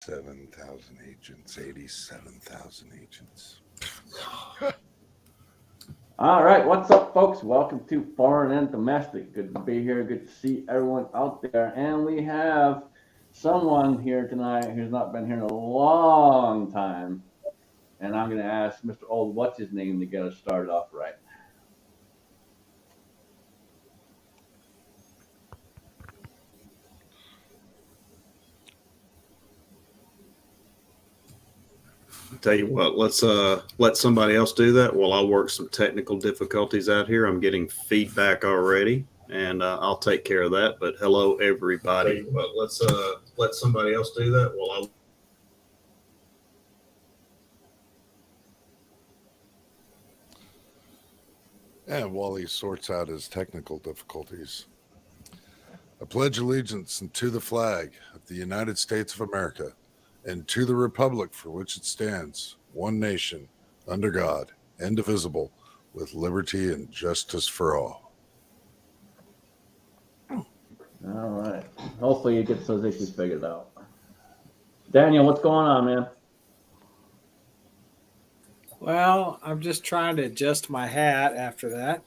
7,000 agents, 87,000 agents. All right, what's up, folks? Welcome to Foreign and Domestic. Good to be here. Good to see everyone out there. And we have someone here tonight who's not been here in a long time. And I'm going to ask Mr. Old, what's his name, to get us started off right. Tell you what, let's let somebody else do that while I work some technical difficulties out here. I'm getting feedback already, and I'll take care of that. But hello, everybody. But let's let somebody else do that while I. And while he sorts out his technical difficulties, I pledge allegiance to the flag of the United States of America and to the republic for which it stands, one nation, under God, indivisible, with liberty and justice for all. All right. Hopefully he gets those issues figured out. Daniel, what's going on, man? Well, I'm just trying to adjust my hat after that.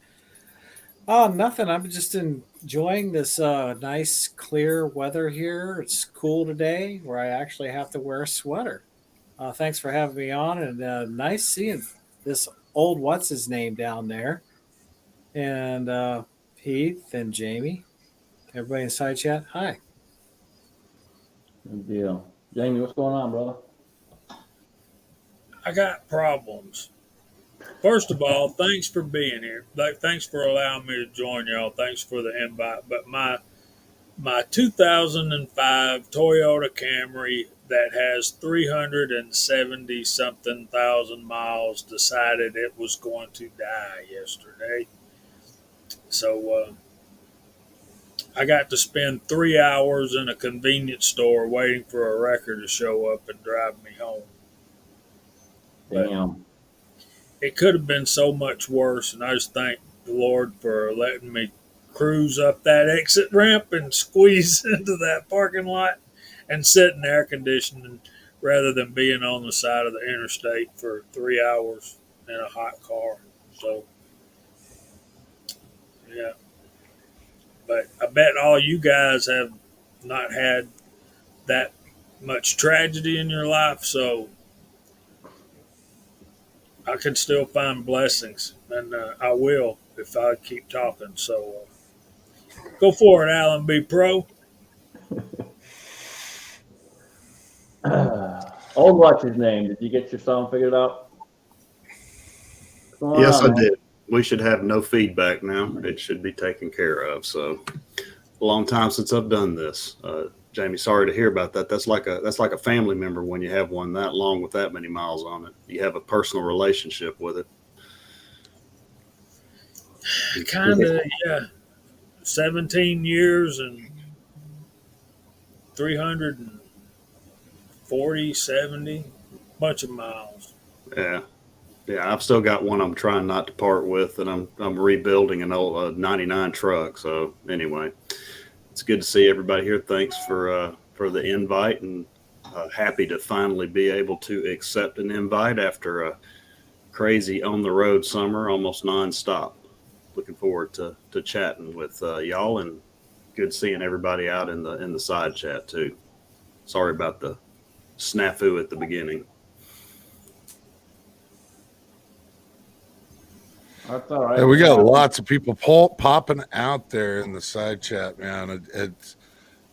Oh, nothing. I'm just enjoying this nice, clear weather here. It's cool today where I actually have to wear a sweater. Thanks for having me on, and nice seeing this old what's his name down there, and Heath and Jamie. Everybody in side chat, hi. Good deal. Jamie, what's going on, brother? I got problems. First of all, thanks for being here. Thanks for allowing me to join y'all. Thanks for the invite. But my 2005 Toyota Camry that has 370 something thousand miles decided it was going to die yesterday. So I got to spend 3 hours in a convenience store waiting for a wrecker to show up and drive me home. Damn. It could have been so much worse, and I just thank the Lord for letting me cruise up that exit ramp and squeeze into that parking lot and sit in air conditioning rather than being on the side of the interstate for 3 hours in a hot car. So, yeah. But I bet all you guys have not had that much tragedy in your life, so I can still find blessings, and I will if I keep talking. So go for it, AllenBePro. Old, what's his name? Did you get your song figured out? What's going Yes, on, I man? did. We should have no feedback now. It should be taken care of. So, a long time since I've done this. Jamie, sorry to hear about that. That's like a family member when you have one that long with that many miles on it. You have a personal relationship with it. Kind of, yeah. 17 years and 340, 70, bunch of miles. Yeah. Yeah, I've still got one I'm trying not to part with, and I'm rebuilding an old '99 truck. So anyway, it's good to see everybody here. Thanks for the invite, and happy to finally be able to accept an invite after a crazy on the road summer, almost nonstop. Looking forward to chatting with y'all, and good seeing everybody out in the side chat too. Sorry about the snafu at the beginning. That's all right. Yeah, we got lots of people popping out there in the side chat, man. It's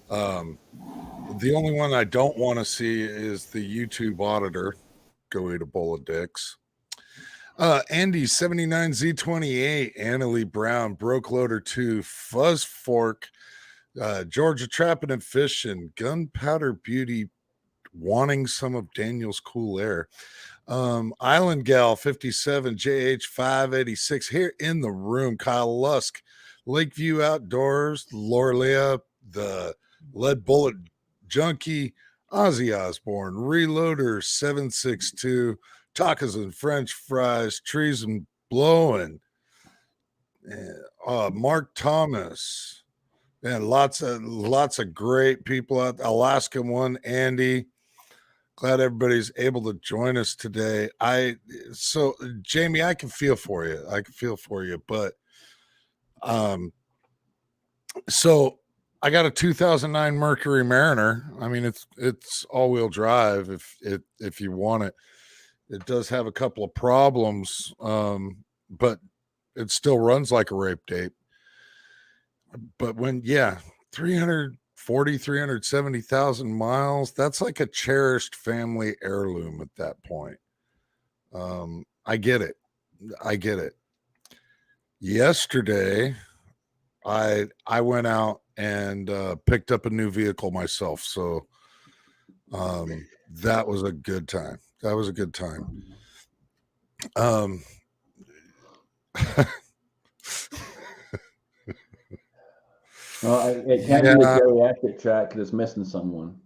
the only one I don't want to see is the YouTube auditor. Go eat a bowl of dicks. Andy 79Z28, Annalie Brown, Broke Loader 2, Fuzz Fork, Georgia Trapping and Fishing, Gunpowder Beauty, wanting some of Daniel's cool air. Island Gal 57, JH 586 here in the room. Kyle Lusk, Lakeview Outdoors, Lorlea, the Lead Bullet Junkie, Ozzy Osbourne, Reloader 762, Tacos and French Fries, Trees and Blowing, Mark Thomas, and lots of great people out. Alaska One, Andy. Glad everybody's able to join us today. So Jamie, I can feel for you. But so I got a 2009 Mercury Mariner. I mean, it's all-wheel drive if you want it. It does have a couple of problems, but it still runs like a rape date. But 370,000 miles, that's like a cherished family heirloom at that point. I get it. Yesterday, I went out and picked up a new vehicle myself. So that was a good time. Well, it can't be a geriatric track because it's missing someone.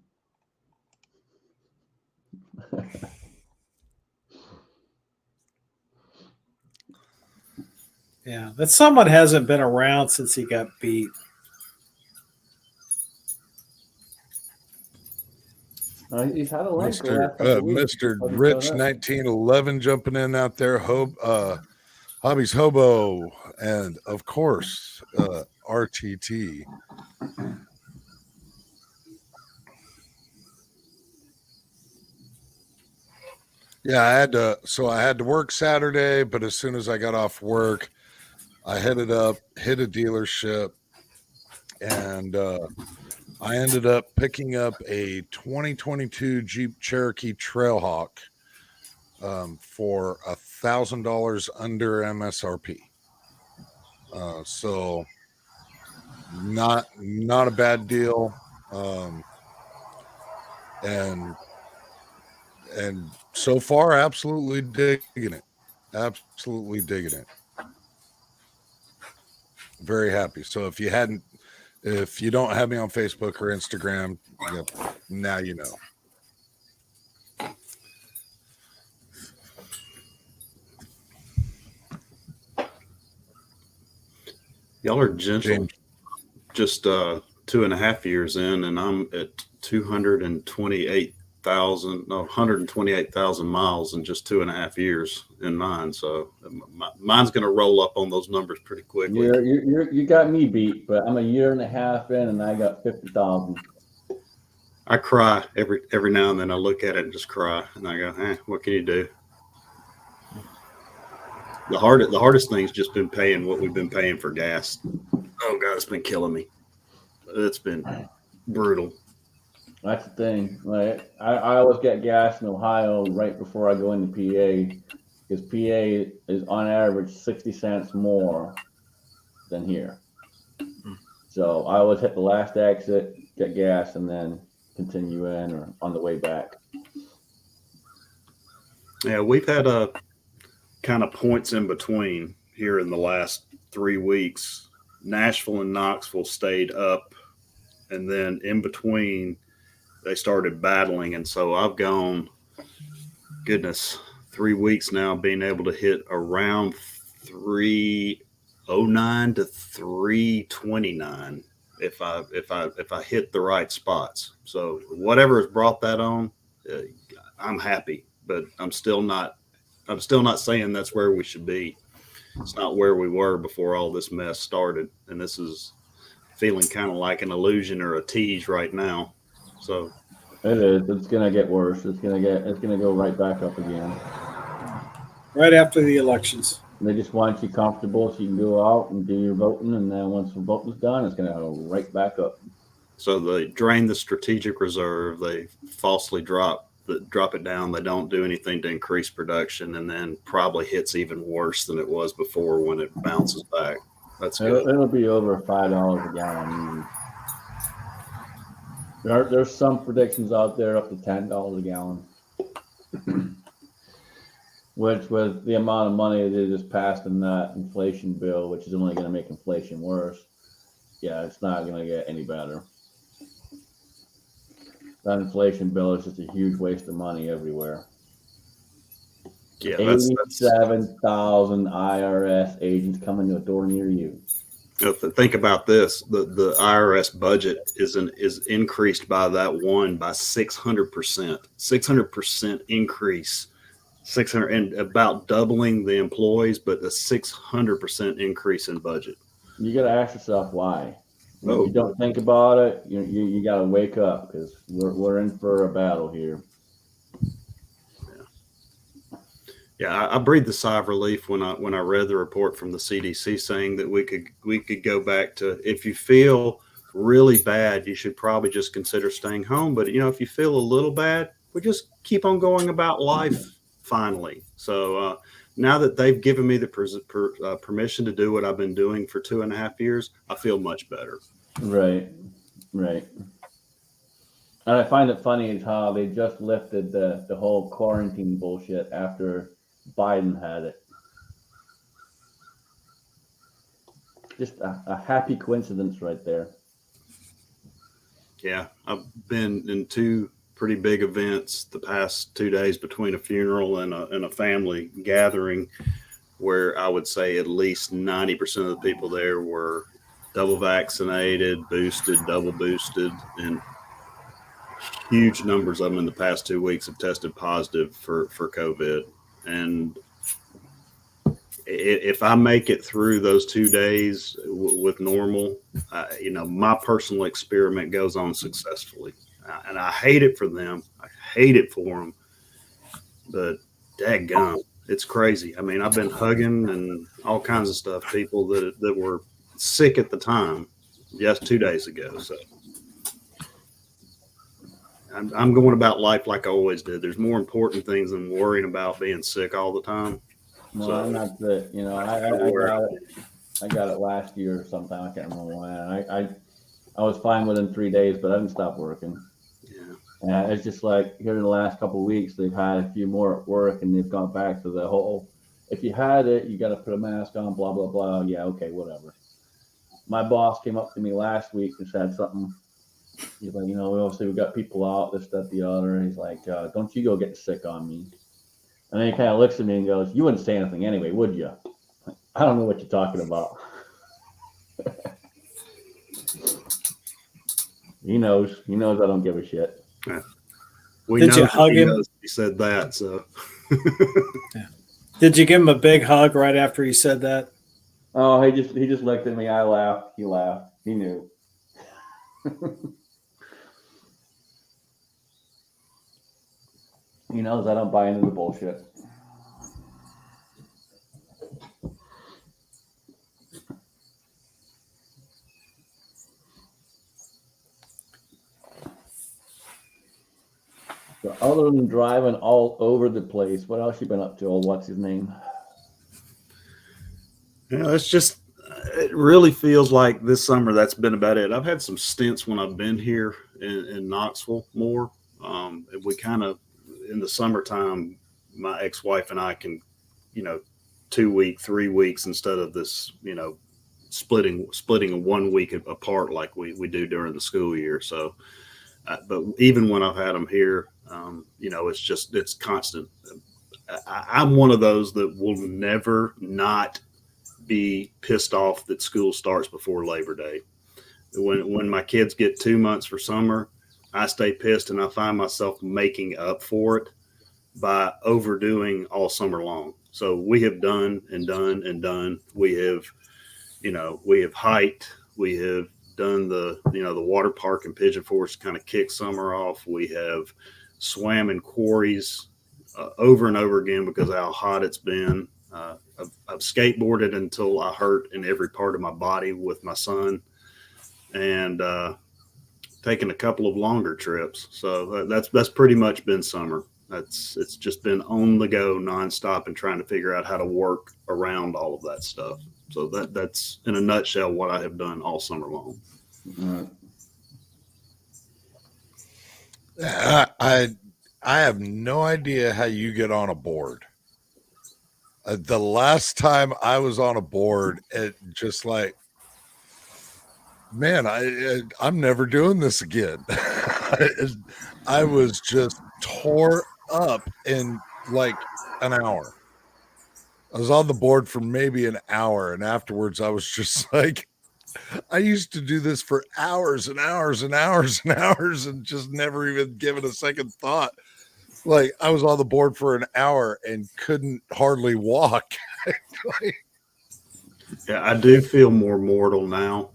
Yeah, that someone hasn't been around since he got beat. He's had a link for the Mr. last couple of weeks. Mr. Rich 1911 jumping in out there. Hobbies Hobo, and of course, RTT. Yeah, I had to work Saturday, but as soon as I got off work, I headed up, hit a dealership, and I ended up picking up a 2022 Jeep Cherokee Trailhawk for $1,000 under MSRP. So not a bad deal. And so far, absolutely digging it. Very happy. So if you don't have me on Facebook or Instagram, now you know. Y'all are gentle. Just 2.5 years in, and I'm at 128,000 miles in just 2.5 years in mine. So mine's going to roll up on those numbers pretty quickly. You got me beat, but I'm a year and a half in, and I got 50,000. I cry every now and then. I look at it and just cry, and I go, what can you do? The hardest thing's just been paying what we've been paying for gas. Oh God, it's been killing me. It's been brutal. That's the thing. Like I always get gas in Ohio right before I go into PA, because PA is on average 60 cents more than here. So I always hit the last exit, get gas, and then continue in or on the way back. Yeah, we've had a kind of points in between here in the last 3 weeks. Nashville and Knoxville stayed up, and then in between they started battling. And so I've gone, 3 weeks now being able to hit around 309 to 329 if I hit the right spots. So whatever has brought that on, I'm happy, but I'm still not saying that's where we should be. It's not where we were before all this mess started, and this is feeling kind of like an illusion or a tease right now. So it is. It's gonna get worse. It's gonna go right back up again. Right after the elections. They just want you comfortable so you can go out and do your voting, and then once the voting's done, it's gonna go right back up. So they drain the strategic reserve. They falsely drop it down. They don't do anything to increase production, and then probably hits even worse than it was before when it bounces back. That's good. It'll be over $5 a gallon. There's some predictions out there up to $10 a gallon, which with the amount of money they just passed in that inflation bill, which is only going to make inflation worse. Yeah, it's not going to get any better. That inflation bill is just a huge waste of money everywhere. Yeah, 87,000 IRS agents coming to a door near you. Think about this: the IRS budget is increased by that one by 600%. 600% increase. 600 and about doubling the employees, but a 600% increase in budget. You got to ask yourself why. And if Oh. you don't think about it, you got to wake up, because we're in for a battle here. Yeah, I breathed a sigh of relief when I read the report from the CDC saying that we could go back to, if you feel really bad, you should probably just consider staying home. But if you feel a little bad, we just keep on going about life finally. So now that they've given me the permission to do what I've been doing for 2.5 years, I feel much better. Right. And I find it funny is how they just lifted the whole quarantine bullshit after Biden had it. Just a happy coincidence right there. Yeah, I've been in 2 pretty big events the past 2 days, between a funeral and a family gathering, where I would say at least 90% of the people there were double vaccinated, boosted, double boosted, and huge numbers of them in the past 2 weeks have tested positive for COVID. And if I make it through those 2 days with normal, my personal experiment goes on successfully. And I hate it for them. I hate it for them. But daggum, it's crazy. I mean, I've been hugging and all kinds of stuff, people that were sick at the time just 2 days ago. So I'm going about life like I always did. There's more important things than worrying about being sick all the time. No, So, I'm not the. I got it last year or sometime. I can't remember when. I was fine within 3 days, but I didn't stop working. yeah. And it's just like here in the last couple of weeks, they've had a few more at work, and they've gone back to the whole, if you had it, you got to put a mask on, blah, blah, blah. Yeah, okay, whatever. My boss came up to me last week and said something. He's like, obviously we got people out, this, that, the other. And he's like, don't you go get sick on me. And then he kind of looks at me and goes, you wouldn't say anything anyway, would you? I don't know what you're talking about. He knows I don't give a shit. Yeah. Did you hug him? He said that, so. Yeah. Did you give him a big hug right after he said that? Oh, he just looked at me. I laughed. He laughed. He knew. He knows I don't buy into the bullshit. So other than driving all over the place, what else you been up to? Old what's his name? It's just, it really feels like this summer that's been about it. I've had some stints when I've been here in Knoxville more. We kind of, in the summertime, my ex-wife and I can, 2 weeks, 3 weeks instead of this, splitting a 1 week apart like we do during the school year. So, but even when I've had them here, it's constant. I'm one of those that will never not be pissed off that school starts before Labor Day. When my kids get 2 months for summer, I stay pissed, and I find myself making up for it by overdoing all summer long. So we have done and done and done. We have hiked. We have done the water park in Pigeon Forge to kind of kick summer off. We have swam in quarries over and over again because of how hot it's been. I've skateboarded until I hurt in every part of my body with my son, and taken a couple of longer trips. So that's pretty much been summer. It's just been on the go nonstop and trying to figure out how to work around all of that stuff. So that's in a nutshell what I have done all summer long. I have no idea how you get on a board. The last time I was on a board, it just like, man, I'm never doing this again. I was just tore up in like an hour. I was on the board for maybe an hour, and afterwards I was just like, I used to do this for hours and hours and hours and hours and just never even given a second thought. Like I was on the board for an hour and couldn't hardly walk. Like, Yeah, I do feel more mortal now.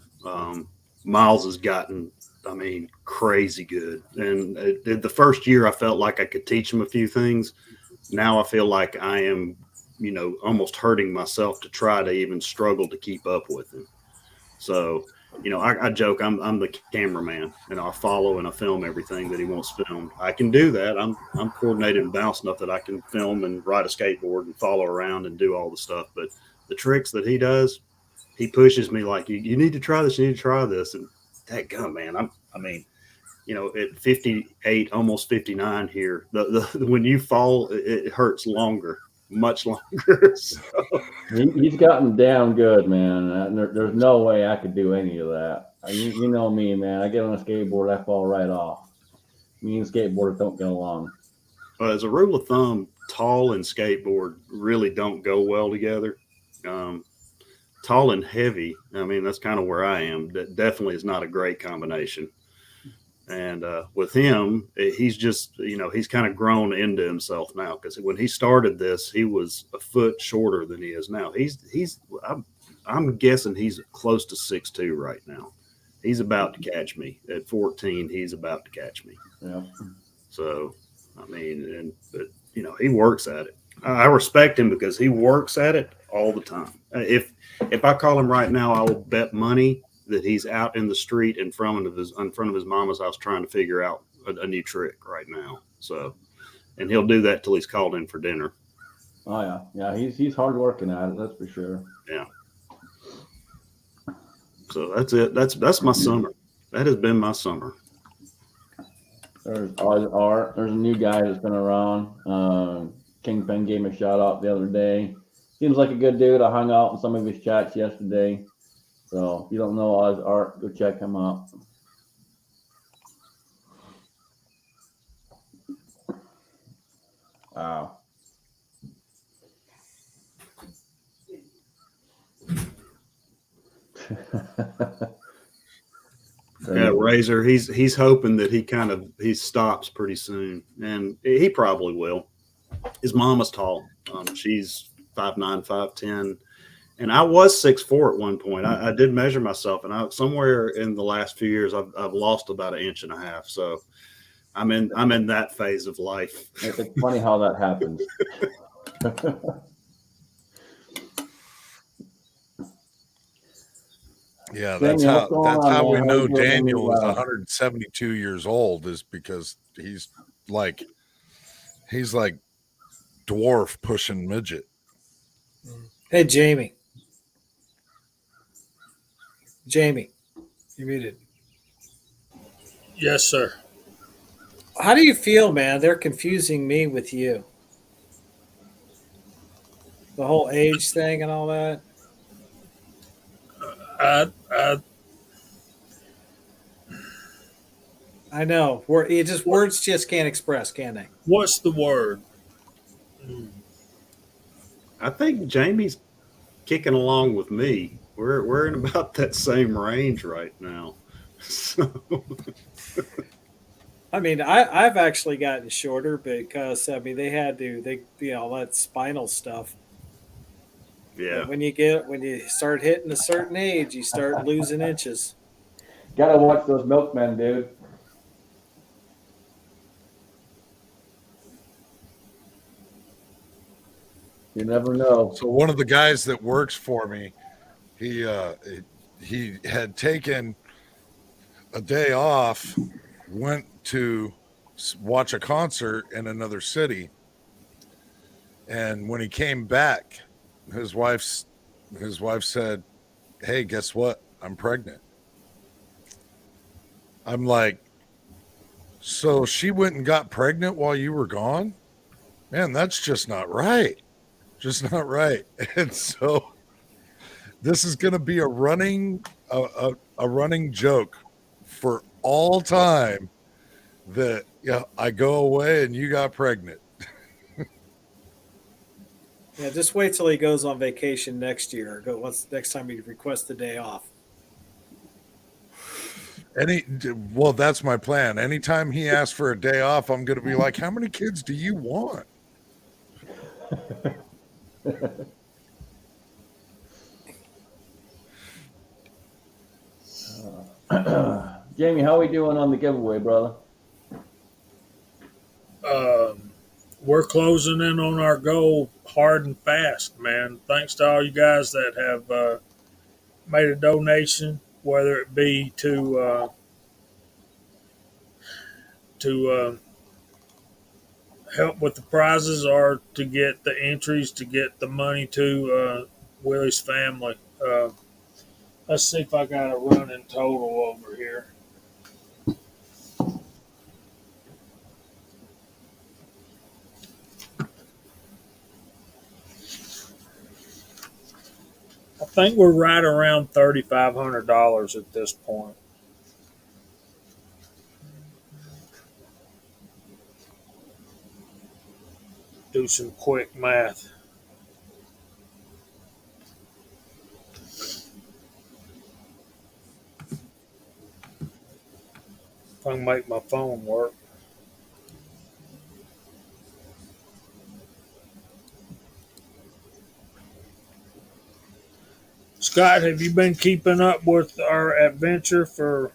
Miles has gotten, I mean, crazy good. And the first year I felt like I could teach him a few things. Now I feel like I am, almost hurting myself to try to even struggle to keep up with him. So, I joke I'm the cameraman, and I follow and I film everything that he wants filmed. I can do that. I'm coordinated and balanced enough that I can film and ride a skateboard and follow around and do all the stuff. But the tricks that he does, he pushes me like you need to try this, you need to try this, and that gum, man. At 58, almost 59 here, the when you fall, it hurts longer, much longer. So. He's gotten down good, man. There's no way I could do any of that. You know me, man. I get on a skateboard, I fall right off. Me and skateboarders don't get along. Well, as a rule of thumb, tall and skateboard really don't go well together. Tall and heavy, I mean, that's kind of where I am. That definitely is not a great combination. And with him, he's just, he's kind of grown into himself now, because when he started this, he was a foot shorter than he is now. I'm guessing he's close to 6'2" right now. He's about to catch me at 14. He's about to catch me. Yeah. So, I mean, but he works at it. I respect him because he works at it all the time. If I call him right now, I will bet money that he's out in the street in front of his mama's house trying to figure out a new trick right now. So, and he'll do that till he's called in for dinner. Oh yeah. He's hard working at it. That's for sure. Yeah. So that's it. That's my summer. That has been my summer. There's Art. There's a new guy that's been around. Kingpin gave me a shout out the other day. Seems like a good dude. I hung out in some of his chats yesterday. So if you don't know Oz Art, go check him out. Wow. Yeah, Razor. He's hoping that he stops pretty soon, and he probably will. His mama's tall. She's 5'9", 5'10", and I was 6'4" at one point. I did measure myself, and somewhere in the last few years I've lost about 1.5 inches. So I'm in that phase of life. It's funny how that happens. yeah, that's how we know Daniel is 172 years old, is because he's like dwarf pushing midget. Hey, Jamie, you're muted. Yes, sir. How do you feel, man? They're confusing me with you. The whole age thing and all that. I know. Words just can't express, can they? What's the word? I think Jamie's kicking along with me. We're in about that same range right now. So. I mean, I've actually gotten shorter because they had to all that spinal stuff. Yeah. But when you start hitting a certain age, you start losing inches. Gotta watch those milkmen, dude. You never know. So one of the guys that works for me, he had taken a day off, went to watch a concert in another city, and when he came back, his wife said, "Hey, guess what? I'm pregnant." I'm like, "So she went and got pregnant while you were gone? Man, that's just not right. Just not right." And so this is going to be a running joke for all time that I go away and you got pregnant. Yeah, just wait till he goes on vacation next year. Next time he requests the day off. Well, that's my plan. Anytime he asks for a day off, I'm going to be like, how many kids do you want? Jamie, how we doing on the giveaway, brother? We're closing in on our goal hard and fast, man. Thanks to all you guys that have made a donation, whether it be to help with the prizes or to get the entries to get the money to Willie's family. Let's see if I got a running total over here. I think we're right around $3,500 at this point. Do some quick math. If I can make my phone work. Scott, have you been keeping up with our adventure for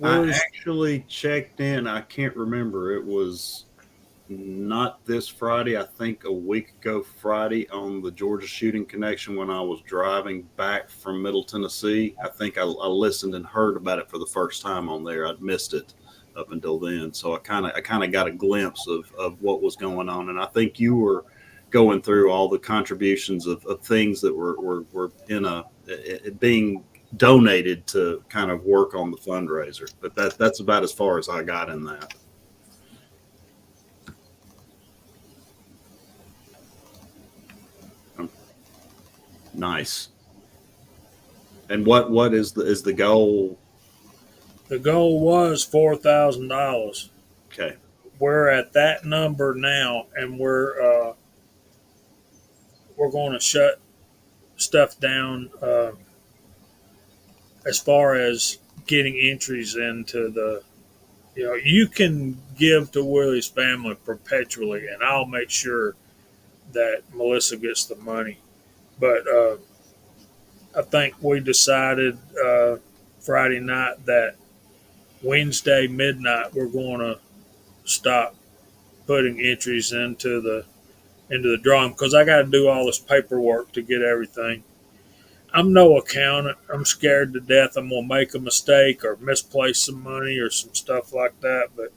I Willie's? actually checked in. I can't remember. It was not this Friday. I think a week ago Friday on the Georgia Shooting Connection when I was driving back from Middle Tennessee. I think I listened and heard about it for the first time on there. I'd missed it up until then, so I kind of got a glimpse of what was going on, and I think you were going through all the contributions of things that were in a being donated to kind of work on the fundraiser. But that's about as far as I got in that. Nice. And what is the goal? The goal was $4,000. Okay. We're at that number now, and we're going to shut stuff down as far as getting entries into the. You can give to Willie's family perpetually, and I'll make sure that Melissa gets the money. But I think we decided Friday night that Wednesday midnight we're going to stop putting entries into the drawing because I got to do all this paperwork to get everything. I'm no accountant. I'm scared to death I'm going to make a mistake or misplace some money or some stuff like that. But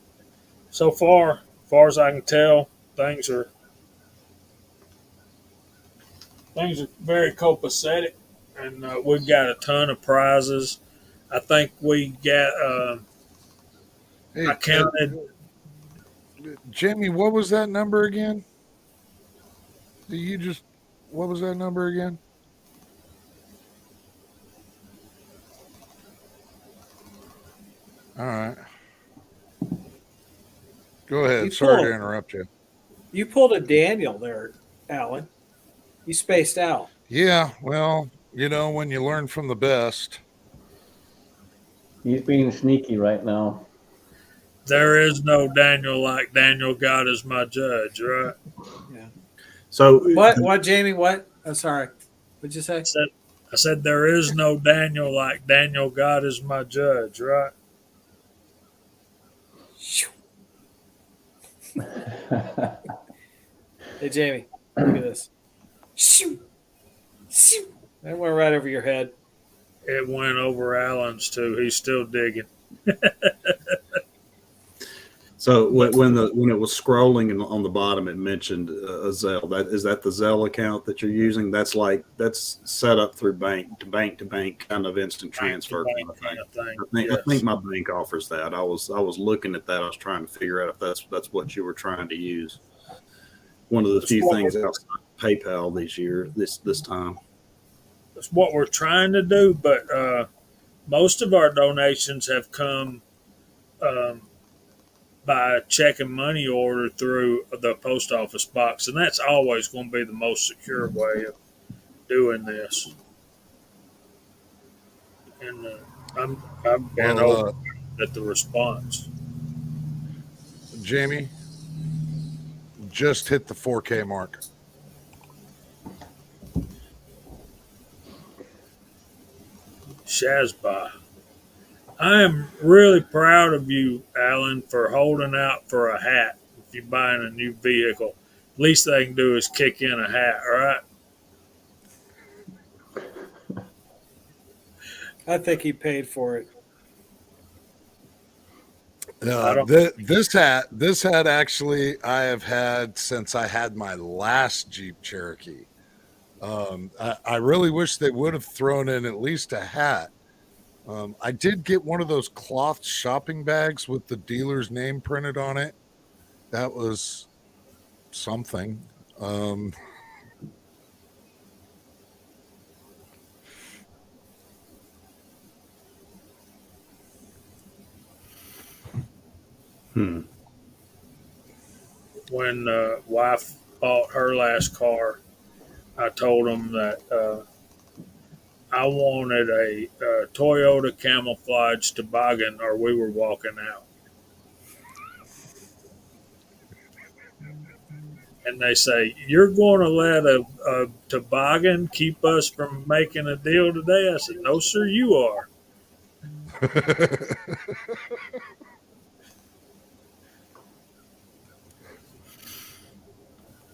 so far, as far as I can tell, things are very copacetic, and we've got a ton of prizes. I think we got. Hey, I counted. Jamie, what was that number again? What was that number again? All right. Go ahead. Sorry to interrupt you. You pulled a Daniel there, Alan. You spaced out. Yeah, well, when you learn from the best. He's being sneaky right now. There is no Daniel like Daniel God is my judge, right? Yeah. So What, Jamie? What? I'm sorry. What'd you say? I said there is no Daniel like Daniel God is my judge, right? Hey, Jamie, look at this. That went right over your head. It went over Alan's too. He's still digging. So when it was scrolling on the bottom, it mentioned a Zelle. Is that the Zelle account that you're using? That's set up through bank to bank kind of instant transfer kind of thing. I think my bank offers that. I was looking at that. I was trying to figure out if that's what you were trying to use. One of the few things outside PayPal this time. That's what we're trying to do, but most of our donations have come by check and money order through the post office box, and that's always going to be the most secure way of doing this. And I've been over. at the response. Jamie, just hit the 4K mark. Shazbah. I am really proud of you, Alan, for holding out for a hat if you're buying a new vehicle. Least they can do is kick in a hat, right? I think he paid for it. I don't. This hat actually I have had since I had my last Jeep Cherokee. I really wish they would have thrown in at least a hat. I did get one of those cloth shopping bags with the dealer's name printed on it. That was something. Hmm. When wife bought her last car, I told them that I wanted a Toyota camouflage toboggan, or we were walking out. And they say, "You're going to let a toboggan keep us from making a deal today?" I said, "No, sir, you are."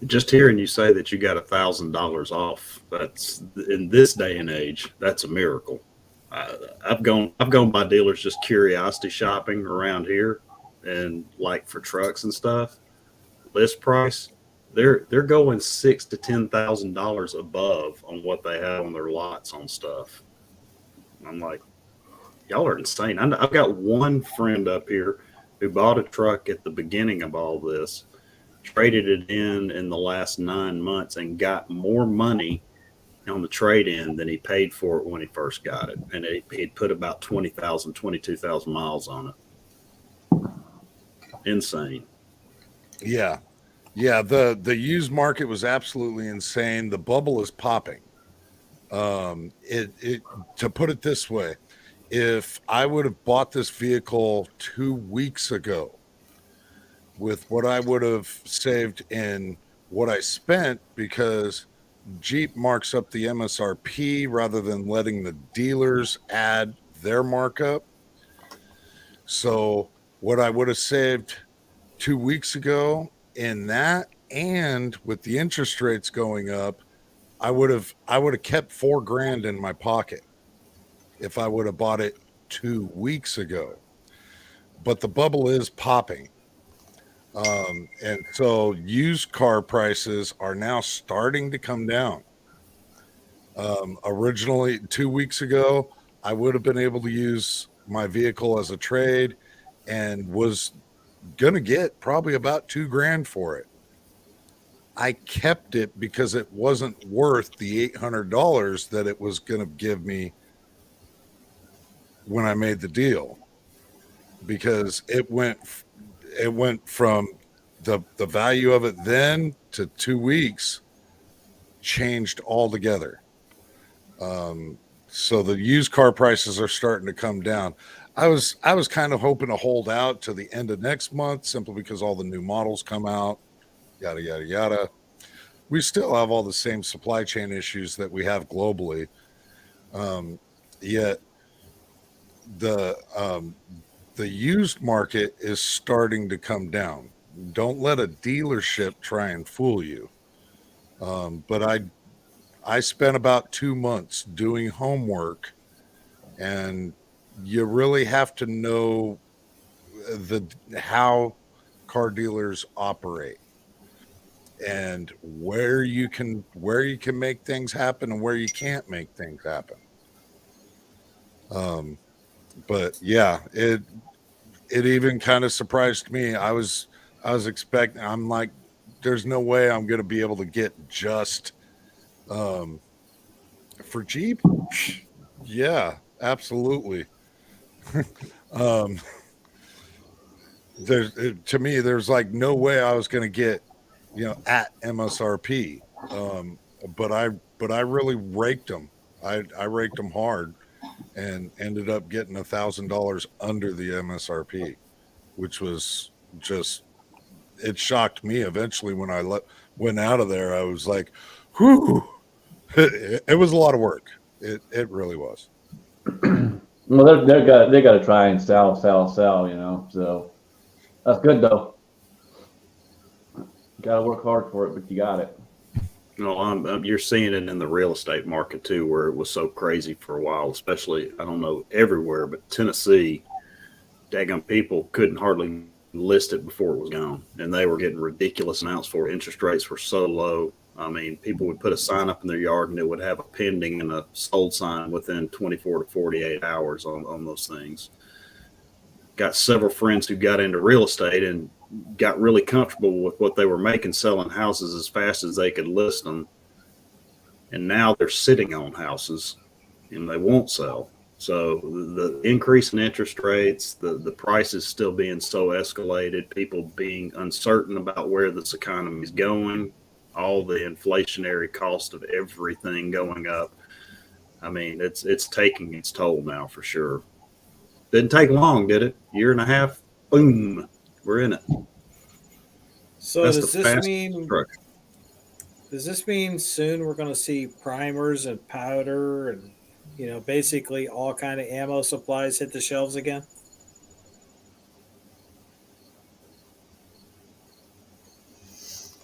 Just hearing you say that you got $1,000 off, that's in this day and age, that's a miracle. I've gone by dealers just curiosity shopping around here, and like for trucks and stuff, list price, they're going $6,000 to $10,000 above on what they have on their lots on stuff. I'm like, y'all are insane. I've got one friend up here who bought a truck at the beginning of all this, traded it in the last 9 months, and got more money on the trade in than he paid for it when he first got it. And he'd put about 20,000, 22,000 miles on it. Insane. Yeah. Yeah. The used market was absolutely insane. The bubble is popping. It to put it this way, if I would have bought this vehicle 2 weeks ago with what I would have saved in what I spent, because Jeep marks up the MSRP rather than letting the dealers add their markup. So what I would have saved 2 weeks ago in that, and with the interest rates going up, I would have kept $4,000 in my pocket if I would have bought it 2 weeks ago. But the bubble is popping. And so used car prices are now starting to come down. Originally, 2 weeks ago, I would have been able to use my vehicle as a trade and was going to get probably about $2,000 for it. I kept it because it wasn't worth the $800 that it was going to give me when I made the deal, because it went from the value of it then to 2 weeks changed altogether. So the used car prices are starting to come down. I was kind of hoping to hold out to the end of next month, simply because all the new models come out, yada yada yada. We still have all the same supply chain issues that we have globally. Yet the used market is starting to come down. Don't let a dealership try and fool you. But I spent about 2 months doing homework, and you really have to know how car dealers operate, and where you can make things happen and where you can't make things happen. But yeah, it even kind of surprised me. I was expecting. I'm like, there's no way I'm going to be able to get just for Jeep. Yeah, absolutely. um, to me, there's like no way I was going to get, at MSRP. But I really raked them. I raked them hard, and ended up getting $1,000 under the MSRP, which was just, it shocked me. Eventually, when I went out of there, I was like, whew, it was a lot of work. It really was. Well, they got to try and sell, you know. So that's good though. Got to work hard for it, but you got it. You're seeing it in the real estate market too, where it was so crazy for a while, especially, I don't know, everywhere, but Tennessee, daggone people couldn't hardly list it before it was gone. And they were getting ridiculous amounts for it. Interest rates were so low. I mean, people would put a sign up in their yard and it would have a pending and a sold sign within 24 to 48 hours on those things. Got several friends who got into real estate and got really comfortable with what they were making selling houses as fast as they could list them. And now they're sitting on houses and they won't sell. So the increase in interest rates, the prices still being so escalated, people being uncertain about where this economy is going, all the inflationary cost of everything going up. I mean, it's taking its toll now for sure. Didn't take long, did it? Year and a half, boom, we're in it. So That's does the this fastest mean construction. does this mean soon we're going to see primers and powder and basically all kind of ammo supplies hit the shelves again?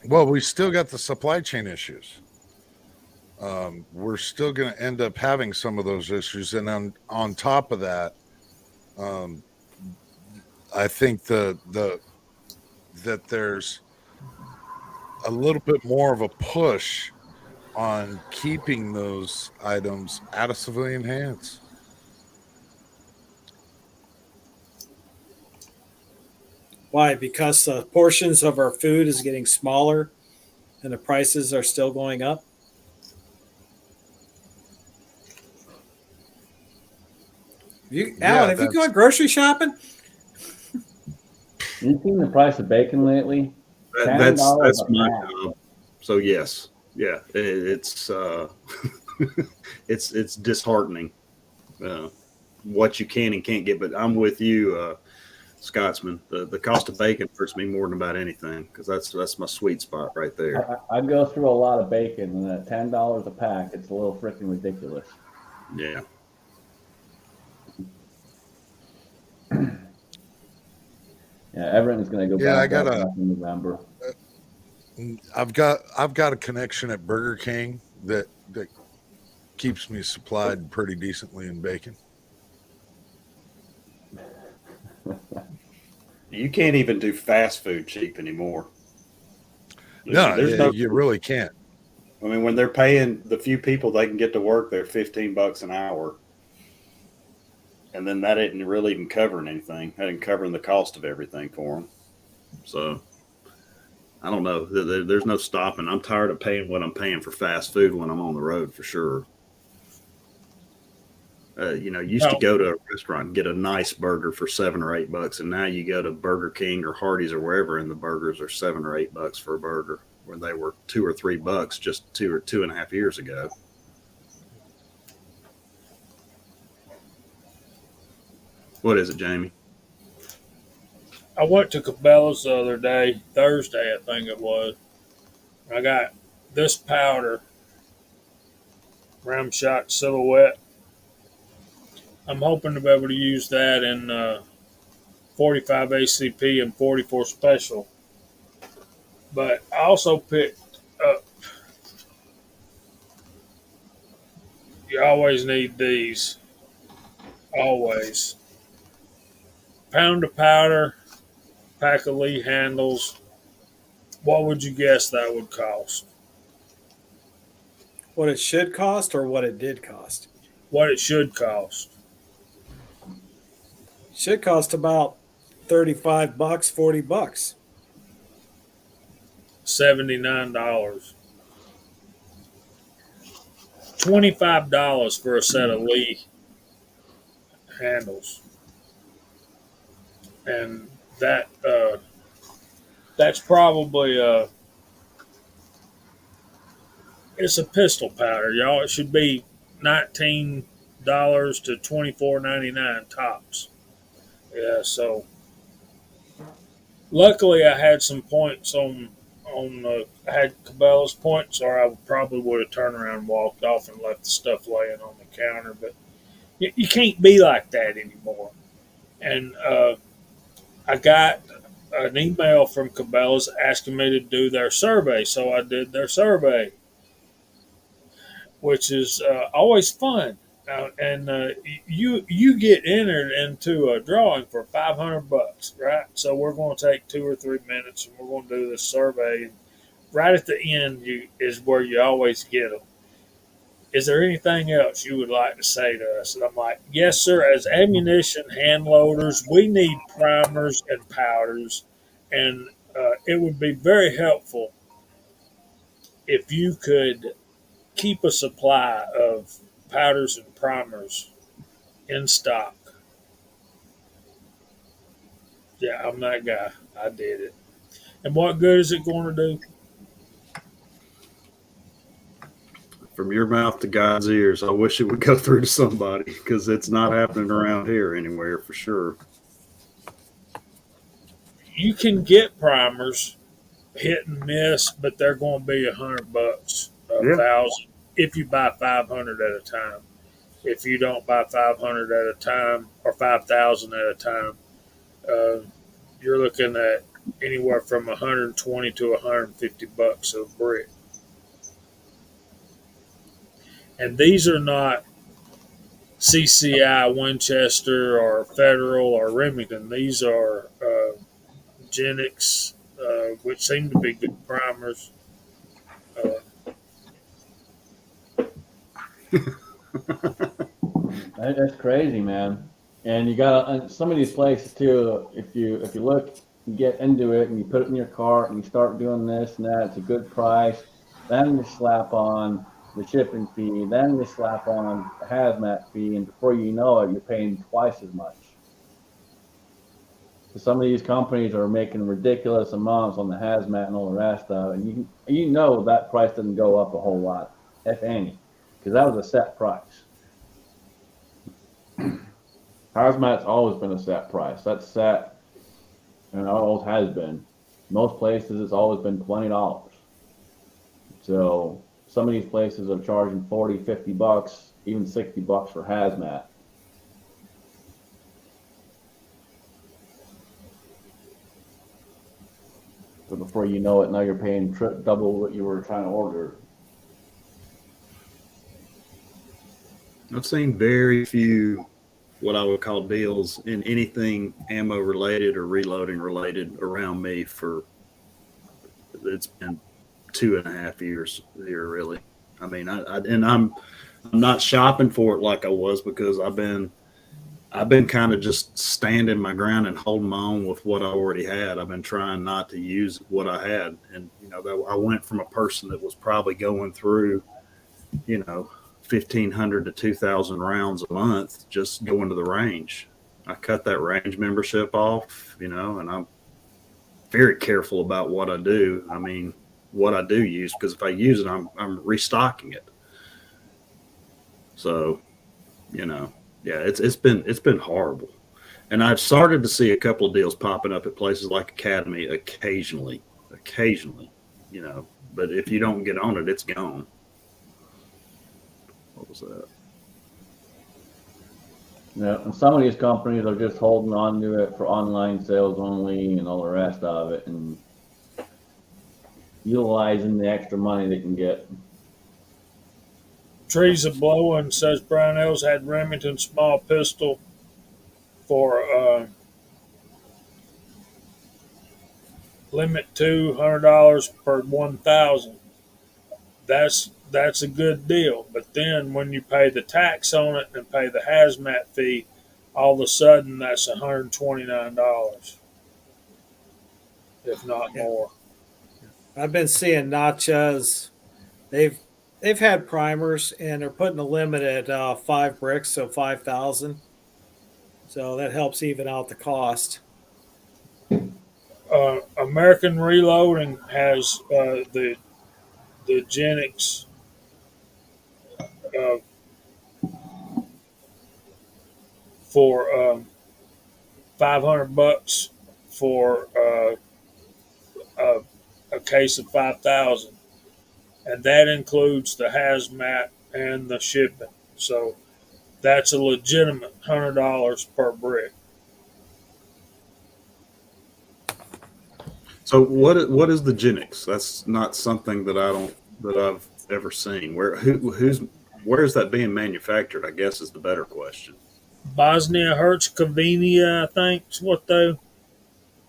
Well, we still got the supply chain issues. We're still going to end up having some of those issues, and on top of that, I think that there's a little bit more of a push on keeping those items out of civilian hands. Why? Because the portions of our food is getting smaller and the prices are still going up? Alan, have you gone grocery shopping? You seen the price of bacon lately? That's $10 a my pack. job. So yes, yeah, it's it's disheartening what you can and can't get. But I'm with you, Scotsman. The cost of bacon hurts me more than about anything because that's my sweet spot right there. I go through a lot of bacon, and at $10 a pack, it's a little freaking ridiculous. Yeah. Yeah, everything's going to go back up in November. I've got a connection at Burger King that keeps me supplied pretty decently in bacon. You can't even do fast food cheap anymore. No, There's you really can't. I mean, when they're paying the few people they can get to work, they're $15 an hour. And then that isn't really even covering anything. That isn't covering the cost of everything for them. So I don't know. There's no stopping. I'm tired of paying what I'm paying for fast food when I'm on the road for sure. Used to go to a restaurant and get a nice burger for $7 or $8, and now you go to Burger King or Hardee's or wherever, and the burgers are $7 or $8 for a burger, when they were $2 or $3 just 2.5 years ago. What is it, Jamie? I went to Cabela's the other day, Thursday, I think it was. I got this powder, Ramshot Silhouette. I'm hoping to be able to use that in 45 ACP and 44 Special. But I also picked up, you always need these, always. Pound of powder, pack of Lee handles. What would you guess that would cost? What it should cost or what it did cost? What it should cost. Should cost about $35, $40. $79. $25 for a set of Lee handles. And that's probably it's a pistol powder, y'all. It should be 19 to $24.99 tops. Yeah, so luckily I had some points I had Cabela's points, or I probably would have turned around and walked off and left the stuff laying on the counter. But you can't be like that anymore. And I got an email from Cabela's asking me to do their survey, so I did their survey, which is always fun. And you get entered into a drawing for $500, right? So we're going to take 2 or 3 minutes, and we're going to do this survey. Right at the end is where you always get them. Is there anything else you would like to say to us? And I'm like, yes, sir. As ammunition hand loaders, we need primers and powders, and it would be very helpful if you could keep a supply of powders and primers in stock. Yeah, I'm that guy. I did it. And what good is it going to do? From your mouth to God's ears, I wish it would go through to somebody, because it's not happening around here anywhere for sure. You can get primers, hit and miss, but they're going to be $100, Yeah. 1,000 if you buy 500 at a time. If you don't buy 500 at a time or 5,000 at a time, you're looking at anywhere from 120 to $150 a brick. And these are not CCI, Winchester, or Federal, or Remington. These are Genix, which seem to be good primers. That's crazy, man. And you got some of these places too. If you look, you get into it and you put it in your cart and you start doing this and that. It's a good price. Then you slap on the shipping fee. Then you slap on the hazmat fee, and before you know it, you're paying twice as much. Some of these companies are making ridiculous amounts on the hazmat and all the rest of it, and you know that price doesn't go up a whole lot, if any, because that was a set price. Hazmat's always been a set price. That's set, and it always has been. Most places, it's always been $20. So some of these places are charging $40, $50, even $60 for hazmat. So before you know it, now you're paying double what you were trying to order. I've seen very few what I would call deals in anything ammo related or reloading related around me for, it's been 2.5 years here, really. I mean, I'm not shopping for it like I was, because I've been kind of just standing my ground and holding my own with what I already had. I've been trying not to use what I had. And, I went from a person that was probably going through, 1,500 to 2,000 rounds a month just going to the range. I cut that range membership off, and I'm very careful about what I do. I mean, what I do use, because if I use it, I'm restocking it. So, yeah, it's been horrible. And I've started to see a couple of deals popping up at places like Academy occasionally, but if you don't get on it, it's gone. What was that? Yeah, and some of these companies are just holding on to it for online sales only and all the rest of it, and utilizing the extra money they can get. Trees are blowing, says Brian Ells had Remington small pistol for limit $200 per 1,000. That's a good deal. But then when you pay the tax on it and pay the hazmat fee, all of a sudden that's $129, if not more. I've been seeing Nachas. They've had primers, and they're putting the limit at 5 bricks, so 5,000. So that helps even out the cost. American Reloading has the Genix for $500 for a case of 5,000, and that includes the hazmat and the shipping. So that's a legitimate $100 per brick. So what is the Genix? That's not something that I've ever seen. Where's that being manufactured? I guess is the better question. Bosnia Herzegovina, I think, is what they.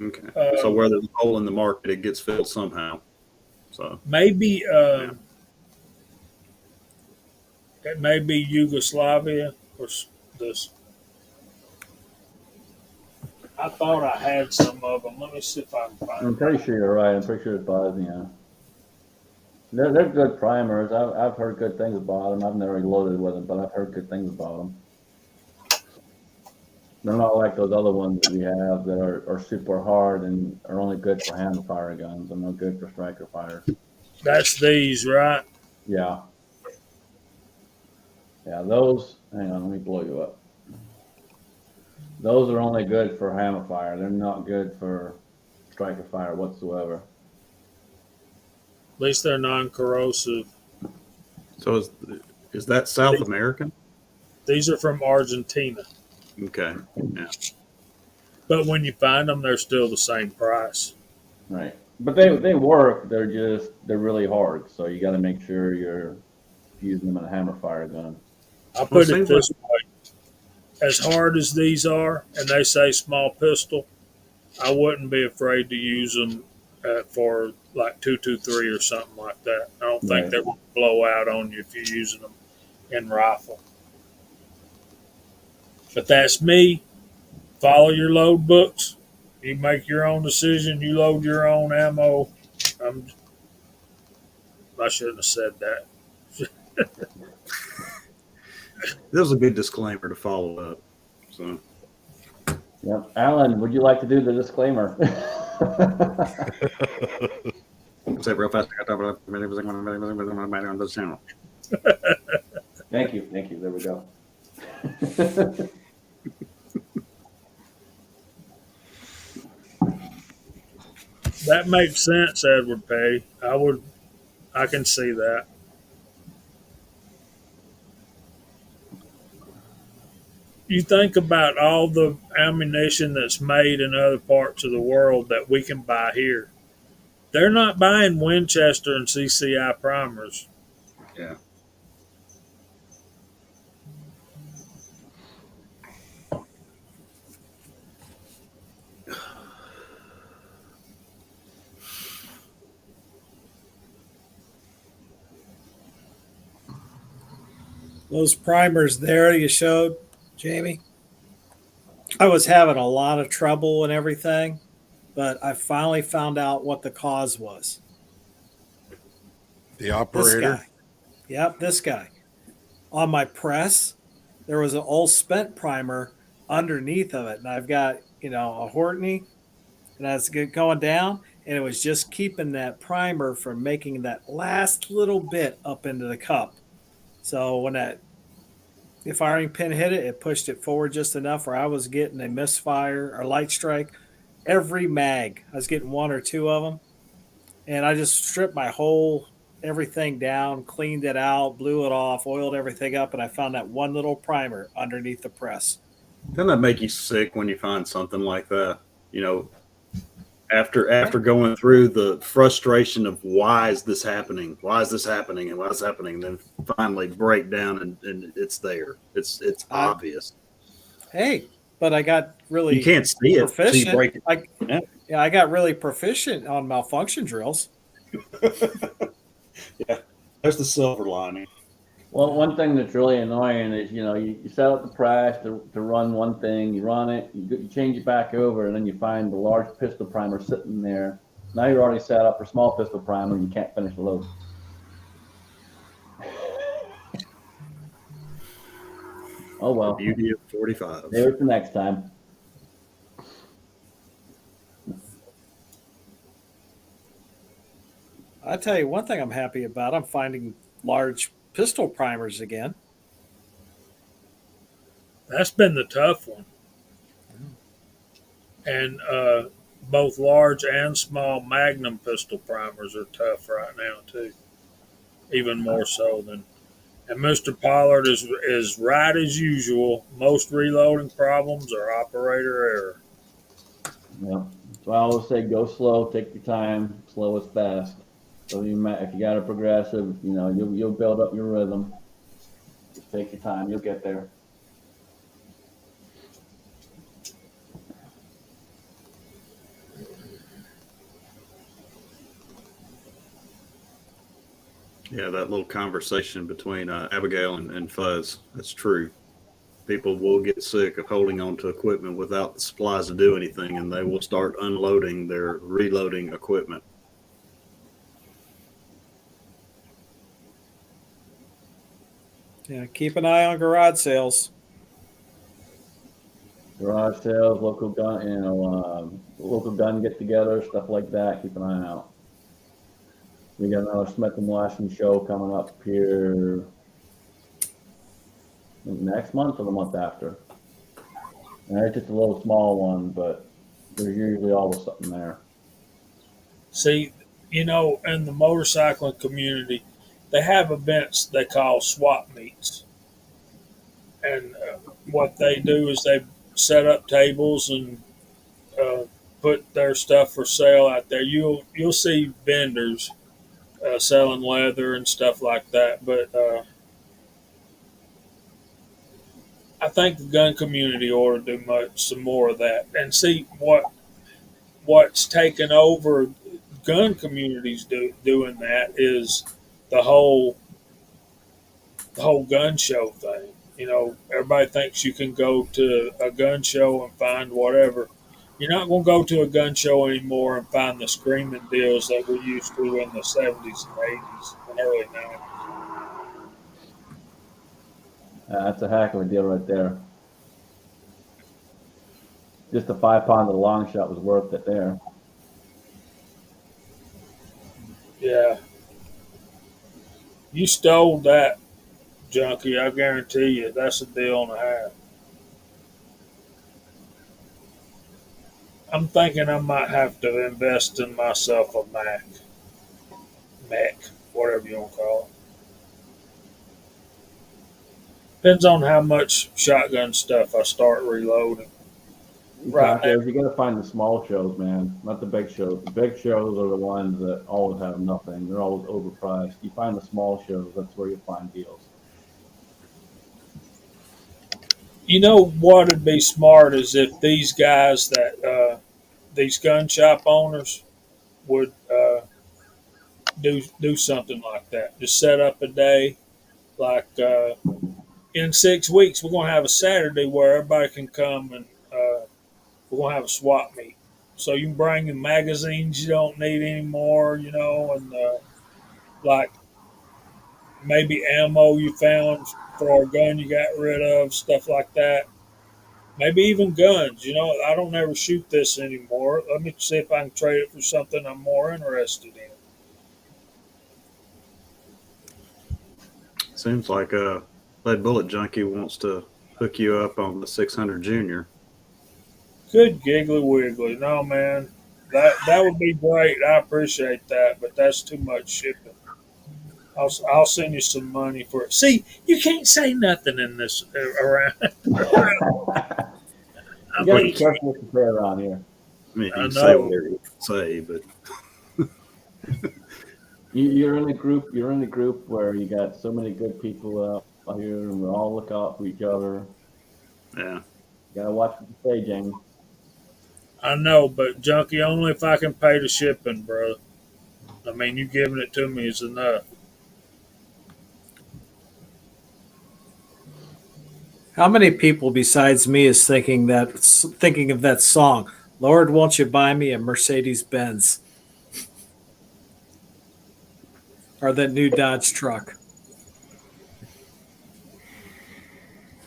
Okay. So where there's a hole in the market, it gets filled somehow. So Maybe yeah. it may be Yugoslavia or this. I thought I had some of them. Let me see if I can find I'm them. pretty sure you're right. I'm pretty sure it's Bosnia. They're good primers. I've heard good things about them. I've never loaded with them, but I've heard good things about them. They're not like those other ones that we have that are super hard and are only good for hand fire guns and no good for striker fire. That's these, right? Yeah. Yeah, those, hang on, let me blow you up. Those are only good for hammer fire. They're not good for striker fire whatsoever. At least they're non-corrosive. So is that South American? These are from Argentina, Okay. Yeah. but when you find them, they're still the same price. Right. But they work. They're really hard. So you got to make sure you're using them in a hammer fire gun. I'll put it this way. As hard as these are, and they say small pistol, I wouldn't be afraid to use them for like 223 or something like that. I don't think Right. they're going to blow out on you if you're using them in rifle. But that's me. Follow your load books. You make your own decision. You load your own ammo. I shouldn't have said that. This was a good disclaimer to follow up. So Yep. Alan, would you like to do the disclaimer? say it real fast. On this channel. Thank you. Thank you. There we go. That makes sense, Edward Petty. I can see that. You think about all the ammunition that's made in other parts of the world that we can buy here. They're not buying Winchester and CCI primers. Yeah. Those primers there you showed, Jamie, I was having a lot of trouble and everything, but I finally found out what the cause was. The This operator. guy. Yep, this guy. On my press, there was an old spent primer underneath of it. And I've got, a Hortney, and that's going down. And it was just keeping that primer from making that last little bit up into the cup. So when the firing pin hit it, it pushed it forward just enough where I was getting a misfire or light strike every mag. I was getting one or two of them. And I just stripped my whole everything down, cleaned it out, blew it off, oiled everything up, and I found that one little primer underneath the press. Doesn't that make you sick when you find something like that? After going through the frustration of why is this happening, and why is happening, then finally break down and it's there. It's obvious. Hey, but I got really You can't see it until you proficient. break it. I got really proficient on malfunction drills. Yeah, there's the silver lining. Well, one thing that's really annoying is, you set up the press to run one thing, you run it, you change it back over, and then you find the large pistol primer sitting there. Now you're already set up for small pistol primer, and you can't finish the load. Oh, well. The beauty of 45. Maybe for next time. I tell you one thing I'm happy about. I'm finding large pistol primers again. That's been the tough one. And both large and small Magnum pistol primers are tough right now too, even more so than. And Mr. Pollard is right as usual. Most reloading problems are operator error. Yeah. So I always say go slow, take your time. Slow is fast. So if you got a progressive, you'll build up your rhythm. Just take your time, you'll get there. Yeah, that little conversation between Abigail and Fuzz, that's true. People will get sick of holding on to equipment without the supplies to do anything, and they will start unloading their reloading equipment. Yeah, keep an eye on garage sales. Garage sales, local gun get together, stuff like that. Keep an eye out. We got another Smith and Wesson show coming up here next month or the month after. And it's just a little small one, but there's usually always something there. See, in the motorcycling community, they have events they call swap meets. And what they do is they set up tables and put their stuff for sale out there. You'll see vendors selling leather and stuff like that, but I think the gun community ought to do some more of that and see what's taken over gun communities doing that is the whole gun show thing. Everybody thinks you can go to a gun show and find whatever. You're not going to go to a gun show anymore and find the screaming deals that we used to in the 70s and 80s and early 90s. That's a heck of a deal right there. Just a 5 pound of the long shot was worth it there. Yeah. You stole that, Junkie. I guarantee you that's a deal and a half. I'm thinking I might have to invest in myself a Mac, whatever you want to call it. Depends on how much shotgun stuff I start reloading. Right now. You got to find the small shows, man, not the big shows. The big shows are the ones that always have nothing. They're always overpriced. You find the small shows, that's where you find deals. You know what would be smart is if these guys these gun shop owners would do something like that. Just set up a day, like in 6 weeks, we're going to have a Saturday where everybody can come and we're going to have a swap meet. So you can bring in magazines you don't need anymore, and like maybe ammo you found for a gun you got rid of, stuff like that. Maybe even guns. I don't ever shoot this anymore. Let me see if I can trade it for something I'm more interested in. Seems like Lead Bullet Junkie wants to hook you up on the 600 Junior. Good giggly wiggly. No, man. That would be great. I appreciate that, but that's too much shipping. I'll send you some money for it. See, you can't say nothing in this around. You got to be careful what you say around here. I mean, you I can say know. whatever you say, but You're in a group. You're in a group where you got so many good people out here, and we all look out for each other. yeah. You gotta watch what you say, Jamie. I know, but Junkie, only if I can pay the shipping, bro. I mean, you giving it to me is enough. How many people besides me is thinking of that song, Lord, won't you buy me a Mercedes Benz? Or that new Dodge truck?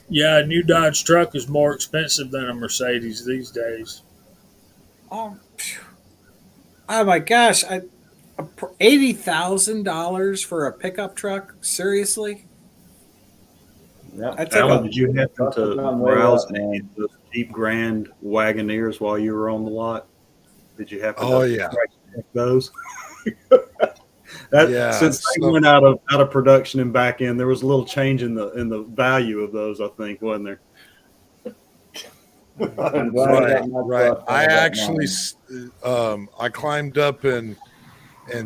Yeah, a new Dodge truck is more expensive than a Mercedes these days. Oh my gosh. $80,000 for a pickup truck? Seriously? Yep. I took Alan, a did you happen Trucks have to gone way browse up, any man. of those Jeep Grand Wagoneers while you were on the lot? Did you happen Oh to yeah, check those? yeah. Since they So went out of production and back in, there was a little change in the value of those, I think, wasn't there? I'm glad I right, got my right. truck. I I got actually, mine. I climbed up and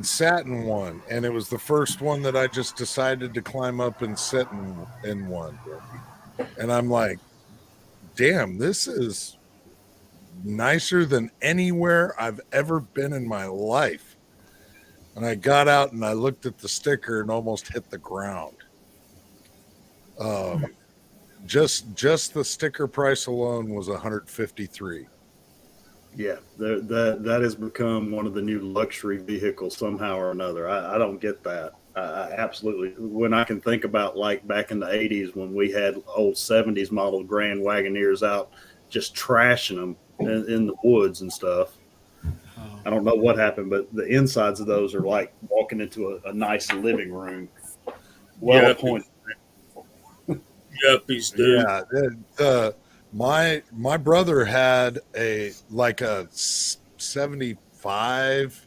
sat in one, and it was the first one that I just decided to climb up and sit in one, and I'm like, damn, this is nicer than anywhere I've ever been in my life. And I got out and I looked at the sticker and almost hit the ground. Um, just the sticker price alone was 153. Yeah, that has become one of the new luxury vehicles somehow or another. I don't get that. I absolutely, when I can think about like back in the 80s when we had old 70s model Grand Wagoneers out just trashing them in the woods and stuff. I don't know what happened, but the insides of those are like walking into a nice living room. Well Yuppies, appointed. yuppies do. Yeah, my brother had a like a 75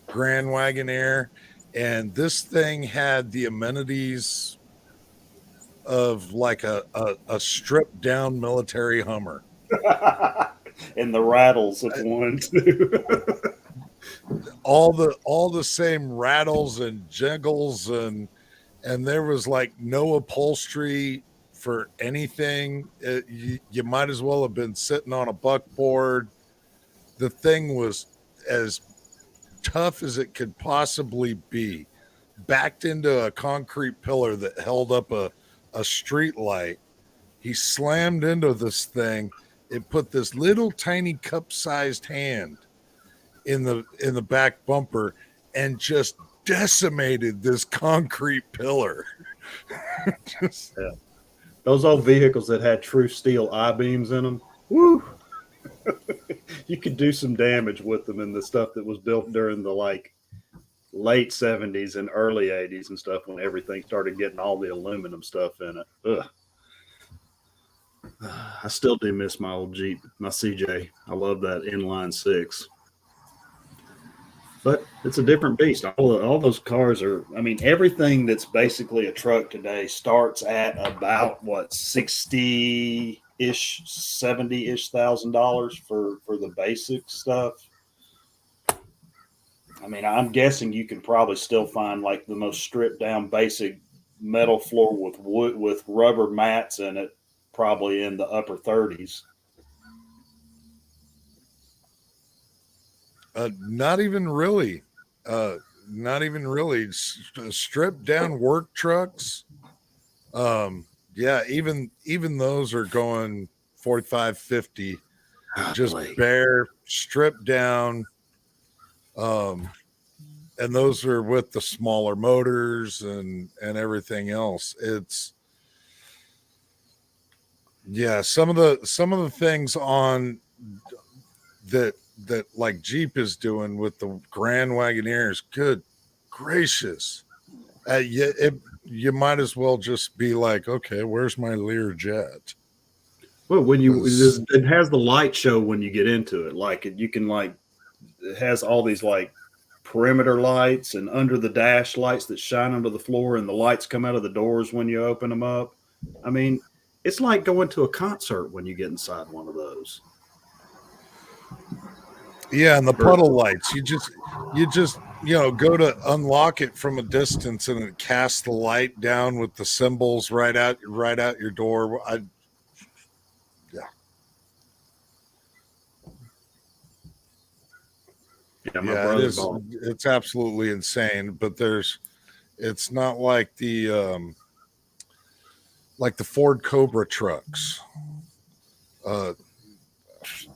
Grand Wagoneer, and this thing had the amenities of like a stripped down military Hummer. And the rattles of one too. All the same rattles and jiggles, and there was like no upholstery for anything. You might as well have been sitting on a buckboard. The thing was as tough as it could possibly be, backed into a concrete pillar that held up a street light. He slammed into this thing. It put this little tiny cup-sized hand in the back bumper and just decimated this concrete pillar. Just, Yeah. Those old vehicles that had true steel I-beams in them. Woo! You could do some damage with them in the stuff that was built during the like late 70s and early 80s and stuff when everything started getting all the aluminum stuff in it. Ugh. I still do miss my old Jeep, my CJ. I love that inline six. But it's a different beast. All those cars are, I mean, everything that's basically a truck today starts at about what, 60 ish, 70 ish $1,000 for the basic stuff. I mean, I'm guessing you can probably still find like the most stripped down basic metal floor with wood with rubber mats in it, probably in the upper 30s. not even really. Uh, not even really. Stripped down work trucks. Yeah, even those are going 45, 50. God, Just Blake. bare stripped down. Um, and those are with the smaller motors and everything else. It's yeah, some of the things on that like Jeep is doing with the Grand Wagoneers. Good gracious. You might as well just be like, okay, where's my Learjet? Well, when you 'Cause- it has the light show when you get into it. Like you can like it has all these like perimeter lights and under the dash lights that shine under the floor, and the lights come out of the doors when you open them up. I mean, it's like going to a concert when you get inside one of those. yeah, and the puddle lights. You just go to unlock it from a distance, and it casts the light down with the symbols right out your door. Yeah. Yeah, my Yeah, it brother is. bought. It's absolutely insane. But it's not like the Ford Cobra trucks. Uh,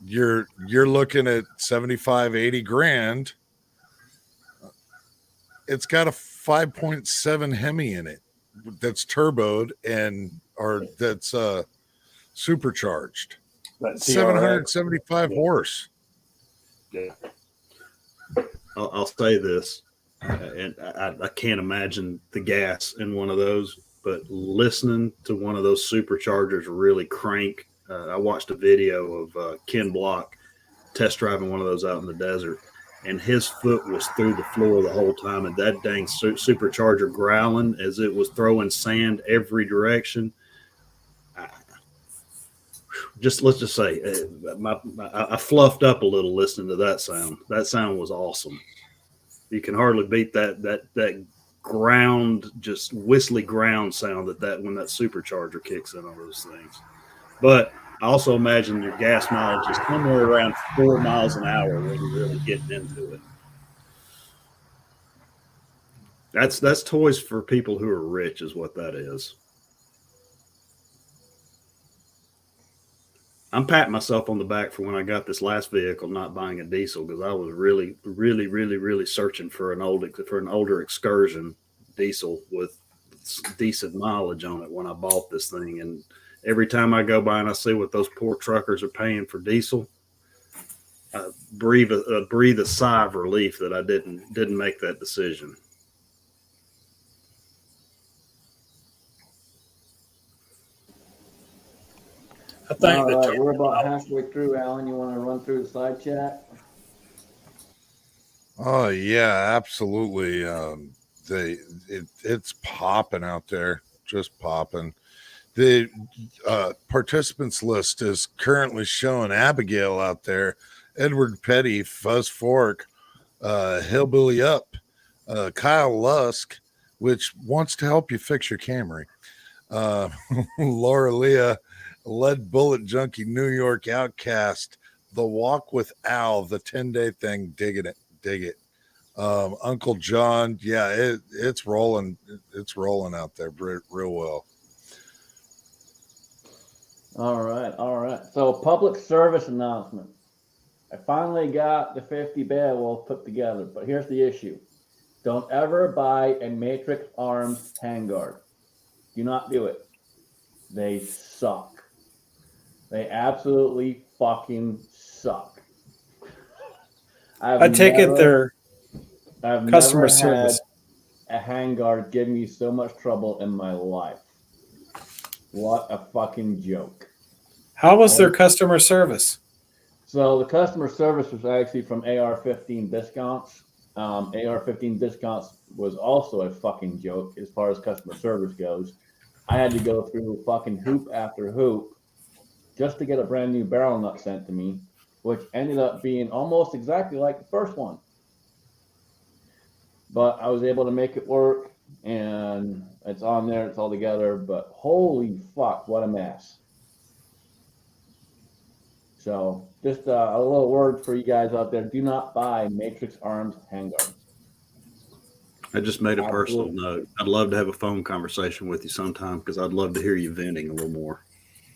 you're looking at 75, 80 grand. It's got a 5.7 Hemi in it that's turboed and or that's supercharged. That It's TRX. 775 Yeah. horse. Yeah. I'll say this, and I can't imagine the gas in one of those. but listening to one of those superchargers really crank. I watched a video of Ken Block test driving one of those out in the desert, and his foot was through the floor the whole time, and that dang supercharger growling as it was throwing sand every direction. Let's just say, I fluffed up a little listening to that sound. That sound was awesome. You can hardly beat that ground, just whistly ground sound that when that supercharger kicks in on those things. But I also imagine your gas mileage is somewhere around 4 miles an hour when you're really getting into it. That's toys for people who are rich, is what that is. I'm patting myself on the back for when I got this last vehicle not buying a diesel, because I was really, really, really, really searching for an older excursion diesel with decent mileage on it when I bought this thing. And every time I go by and I see what those poor truckers are paying for diesel, I breathe a sigh of relief that I didn't make that decision. I think All right, we're about halfway through, Alan. You want to run through the side chat? Oh yeah, absolutely. It's popping out there, just popping. The participants list is currently showing Abigail out there, Edward Petty, Fuzz Fork, Hillbilly Up, Kyle Lusk, which wants to help you fix your Camry, Laura Leah, Lead Bullet Junkie, New York Outcast, The Walk with Al, the 10-day thing, dig it. Uncle John, yeah, it's rolling out there real well. All right. So, public service announcement. I finally got the 50 Beowulf put together, but here's the issue. Don't ever buy a Matrix Arms handguard. Do not do it. They suck. They absolutely fucking suck. I take it they're I've customer never service. had a handguard give me so much trouble in my life. What a fucking joke. How was their customer service? So the customer service was actually from AR-15 discounts. AR-15 discounts was also a fucking joke as far as customer service goes. I had to go through fucking hoop after hoop just to get a brand new barrel nut sent to me, which ended up being almost exactly like the first one. But I was able to make it work, and it's on there, it's all together, but holy fuck, what a mess. So just a little word for you guys out there. Do not buy Matrix Arms handguards. I just made a personal note. I'd love to have a phone conversation with you sometime, because I'd love to hear you venting a little more.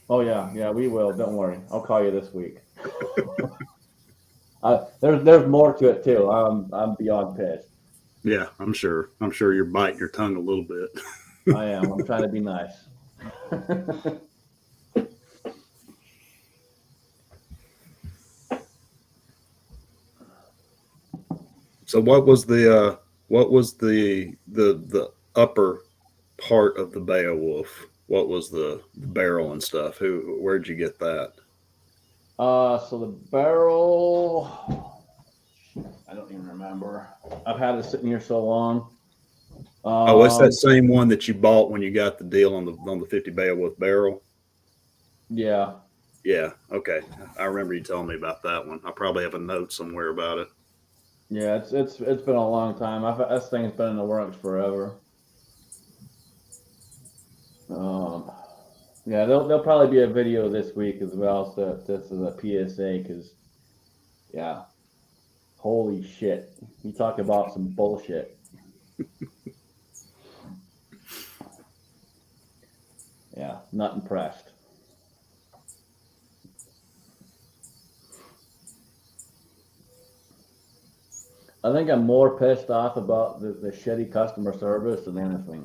Oh, yeah, we will. Don't worry. I'll call you this week. There's more to it, too. I'm beyond pissed. Yeah, I'm sure. You're biting your tongue a little bit. I am. I'm trying to be nice. So what was the upper part of the Beowulf? What was the barrel and stuff? Where'd you get that? So the barrel, I don't even remember. I've had it sitting here so long. It's that same one that you bought when you got the deal on the 50 Beowulf barrel. Yeah. Yeah. Okay. I remember you telling me about that one. I probably have a note somewhere about it. Yeah, it's been a long time. This thing's been in the works forever. Yeah, there'll probably be a video this week as well. So this is a PSA, because, yeah, holy shit, you talk about some bullshit. Yeah, not impressed. I think I'm more pissed off about the shitty customer service than anything.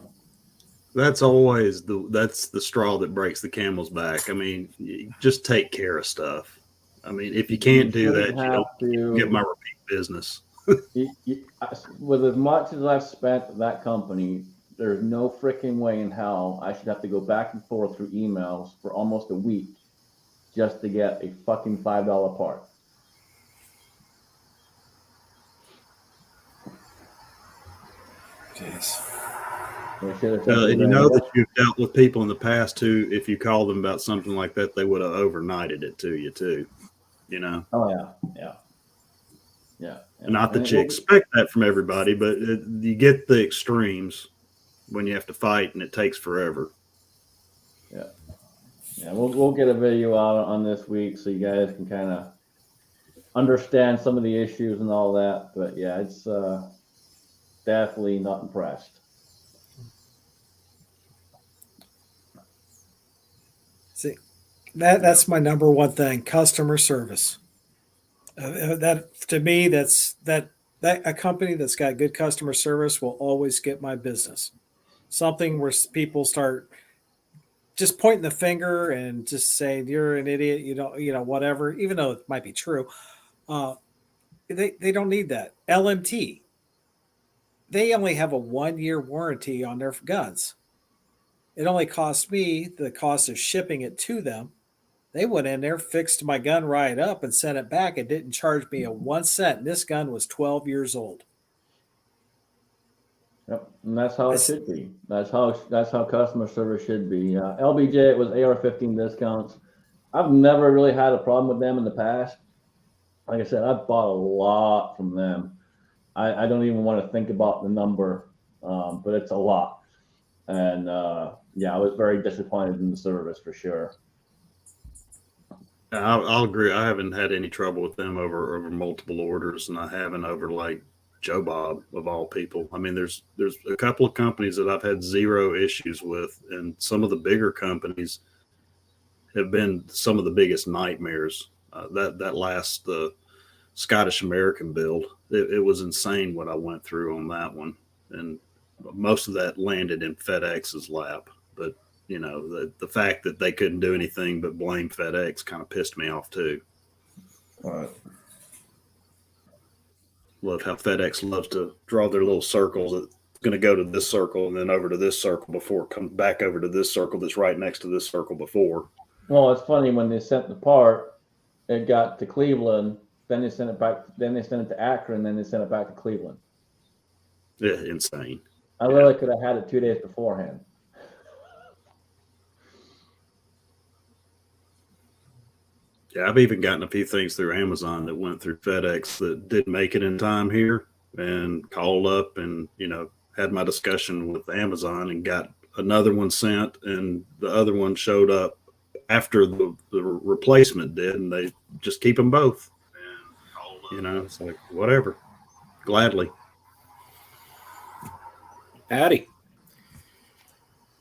That's always that's the straw that breaks the camel's back. I mean, you just take care of stuff. I mean, if you can't do that, you don't get my repeat business. With as much as I've spent at that company, there's no freaking way in hell I should have to go back and forth through emails for almost a week just to get a fucking $5 part. Jeez. And you know that you've dealt with people in the past who, if you call them about something like that, they would have overnighted it to you too. You know. Oh yeah. Not that you expect that from everybody, but you get the extremes when you have to fight, and it takes forever. Yeah. We'll get a video out on this week so you guys can kind of understand some of the issues and all that. But yeah, it's definitely not impressed. See, that's my number one thing: customer service. That to me, that's that a company that's got good customer service will always get my business. Something where people start just pointing the finger and just saying you're an idiot, you know, whatever, even though it might be true. They don't need that. LMT, they only have a 1-year warranty on their guns. It only cost me the cost of shipping it to them. They went in there, fixed my gun right up, and sent it back. It didn't charge me a 1 cent. And this gun was 12 years old. Yep, and that's how it should be. That's how customer service should be. LBJ, it was AR-15 discounts. I've never really had a problem with them in the past. Like I said, I've bought a lot from them. I don't even want to think about the number, but it's a lot. And yeah, I was very disappointed in the service for sure. I'll agree. I haven't had any trouble with them over multiple orders, and I haven't over like Joe Bob of all people. I mean, there's a couple of companies that I've had zero issues with, and some of the bigger companies have been some of the biggest nightmares. That last Scottish American build, it was insane what I went through on that one, and most of that landed in FedEx's lap. But you know, the fact that they couldn't do anything but blame FedEx kind of pissed me off too. All right. Love how FedEx loves to draw their little circles. It's going to go to this circle and then over to this circle before it comes back over to this circle that's right next to this circle before. Well, it's funny when they sent the part, it got to Cleveland, then they sent it back, then they sent it to Akron, then they sent it back to Cleveland. Yeah, insane. I literally could have had it 2 days beforehand. Yeah, I've even gotten a few things through Amazon that went through FedEx that didn't make it in time here, and called up and, you know, had my discussion with Amazon and got another one sent, and the other one showed up after the replacement did, and they just keep them both. You know, it's like, whatever, gladly. Howdy.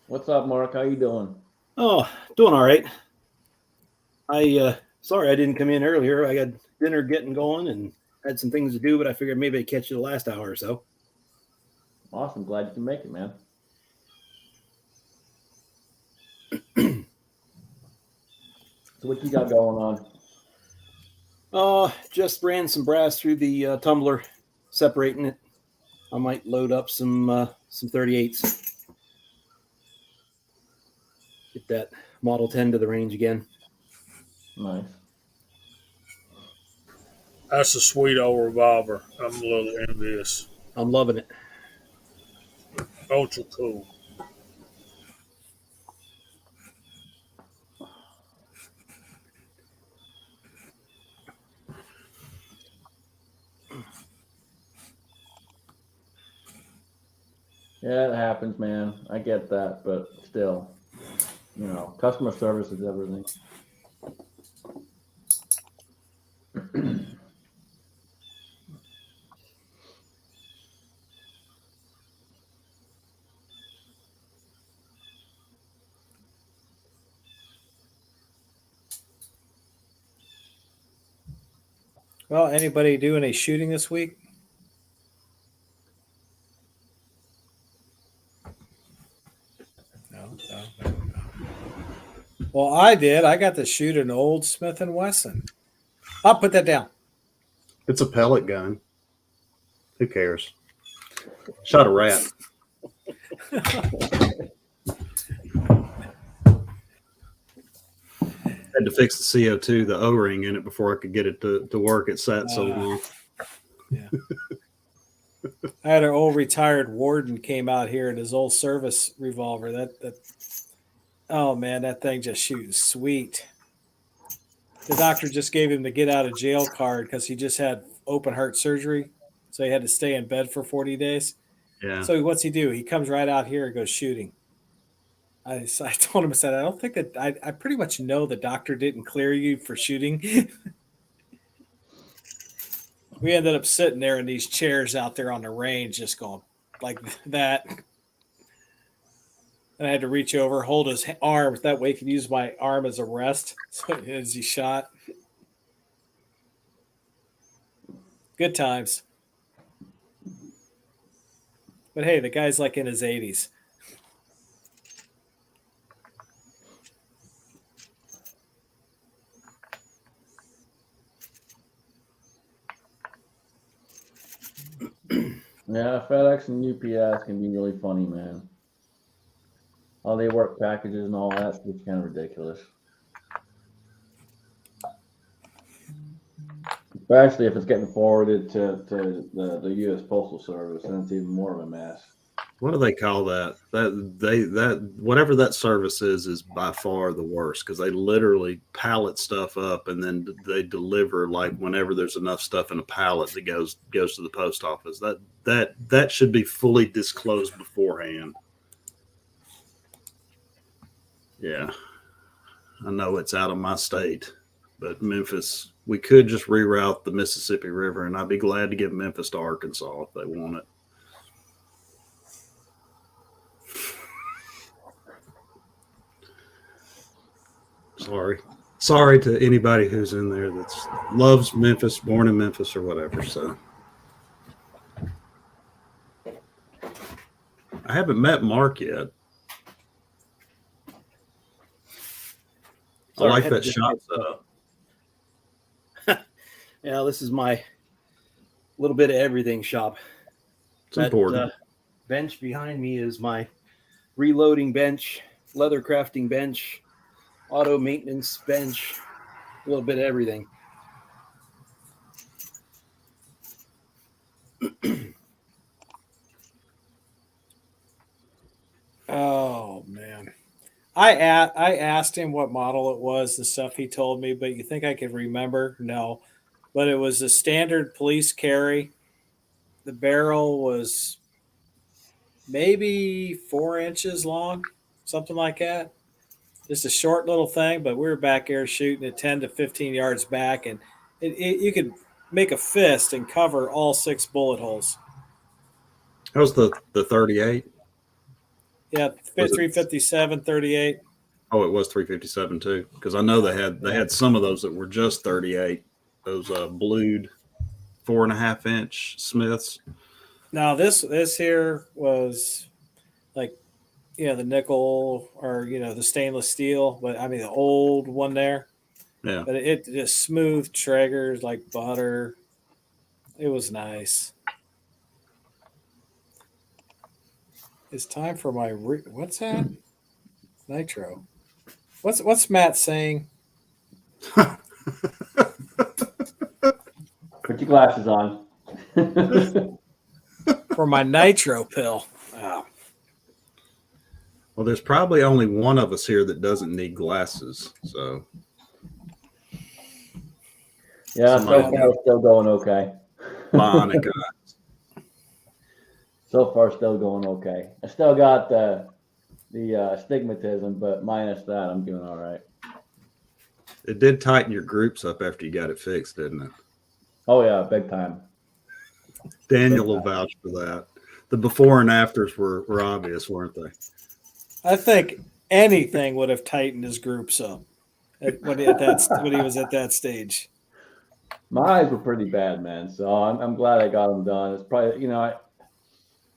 What's up, Mark? How you doing? Oh, doing all right. Sorry I didn't come in earlier. I got dinner getting going and had some things to do, but I figured maybe I'd catch you the last hour or so. Awesome. Glad you can make it, man. So what you got going on? Just ran some brass through the tumbler, separating it. I might load up some 38s. Get that Model 10 to the range again. Nice. That's a sweet old revolver. I'm a little envious. I'm loving it. Ultra cool. Yeah, it happens, man. I get that, but still, you know, customer service is everything. Well, anybody do any shooting this week? No. Well, I did. I got to shoot an old Smith & Wesson. I'll put that down. It's a pellet gun. Who cares? Shot a rat. Had to fix the CO2, the O-ring in it before I could get it to work. It sat so long. Yeah. I had an old retired warden came out here in his old service revolver. That oh man, that thing just shoots sweet. The doctor just gave him the get out of jail card because he just had open heart surgery, so he had to stay in bed for 40 days. Yeah. So what's he do? He comes right out here and goes shooting. I told him, I said, I don't think that I pretty much know the doctor didn't clear you for shooting. We ended up sitting there in these chairs out there on the range, just going like that. And I had to reach over, hold his arm. That way, he could use my arm as a rest so as he shot. Good times. But hey, the guy's like in his 80s. Yeah, FedEx and UPS can be really funny, man. All they work packages and all that, it's kind of ridiculous. Especially if it's getting forwarded to the U.S. Postal Service, and it's even more of a mess. What do they call that? That whatever that service is by far the worst because they literally pallet stuff up and then they deliver like whenever there's enough stuff in a pallet that goes to the post office. That should be fully disclosed beforehand. Yeah, I know it's out of my state, but Memphis, we could just reroute the Mississippi River, and I'd be glad to give Memphis to Arkansas if they want it. Sorry to anybody who's in there that loves Memphis, born in Memphis or whatever. So I haven't met Mark yet. Sorry, I like had to that just shot get- setup. Yeah, this is my little bit of everything shop. It's important. Bench behind me is my reloading bench, leather crafting bench, auto maintenance bench, a little bit of everything. Oh man, I asked him what model it was, the stuff he told me, but you think I could remember? No, but it was a standard police carry. The barrel was maybe 4 inches long, something like that. Just a short little thing, but we were back there shooting at 10 to 15 yards back, and you could make a fist and cover all 6 bullet holes. That was the 38. Yeah, Was it- 357, 38. Oh, it was 357 too, because I know they had some of those that were just 38. Those blued 4.5-inch Smiths. Now this here was like, the nickel or the stainless steel, but I mean the old one there. Yeah, But it just smooth triggers like butter. It was nice. It's time for my what's that? Nitro. What's Matt saying? Put your glasses on. For my nitro pill. Oh. well, there's probably only one of us here that doesn't need glasses. So Yeah, so Somebody- far still going okay. bionic eye. So far still going okay. I still got the astigmatism, but minus that, I'm doing all right. It did tighten your groups up after you got it fixed, didn't it? Oh yeah, big time. Daniel will vouch for that. The before and afters were obvious, weren't they? I think anything would have tightened his groups up when he was at that stage. My eyes were pretty bad, man. So I'm glad I got them done. It's probably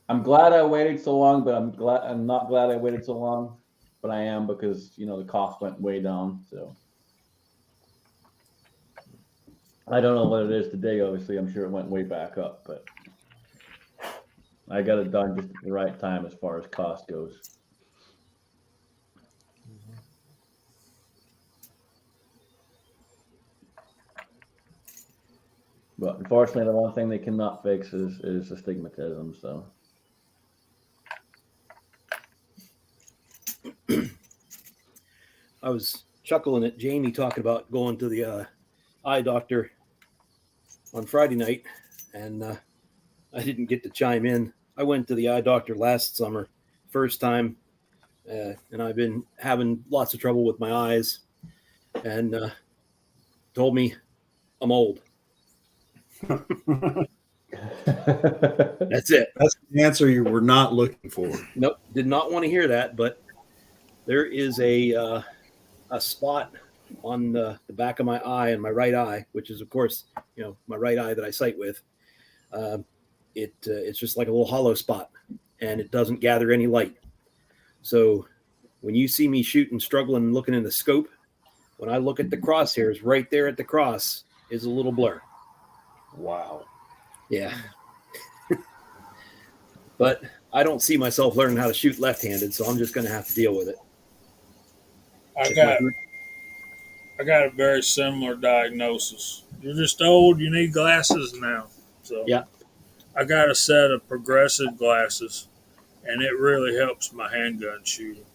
I'm glad I waited so long, but I'm not glad I waited so long, but I am because the cost went way down. So I don't know what it is today. Obviously, I'm sure it went way back up, but I got it done just at the right time as far as cost goes. But unfortunately, the one thing they cannot fix is astigmatism. So I was chuckling at Jamie talking about going to the eye doctor on Friday night, and I didn't get to chime in. I went to the eye doctor last summer, first time, and I've been having lots of trouble with my eyes, and told me I'm old. That's it. That's the answer you were not looking for. Nope, did not want to hear that. But there is a spot on the back of my eye, in my right eye, which is, of course, my right eye that I sight with. It's just like a little hollow spot, and it doesn't gather any light. So when you see me shooting, struggling, looking in the scope, when I look at the crosshairs, right there at the cross is a little blur. Wow. Yeah. But I don't see myself learning how to shoot left-handed, so I'm just going to have to deal with it. I got a very similar diagnosis. You're just old. You need glasses now. So Yeah. I got a set of progressive glasses, and it really helps my handgun shooting.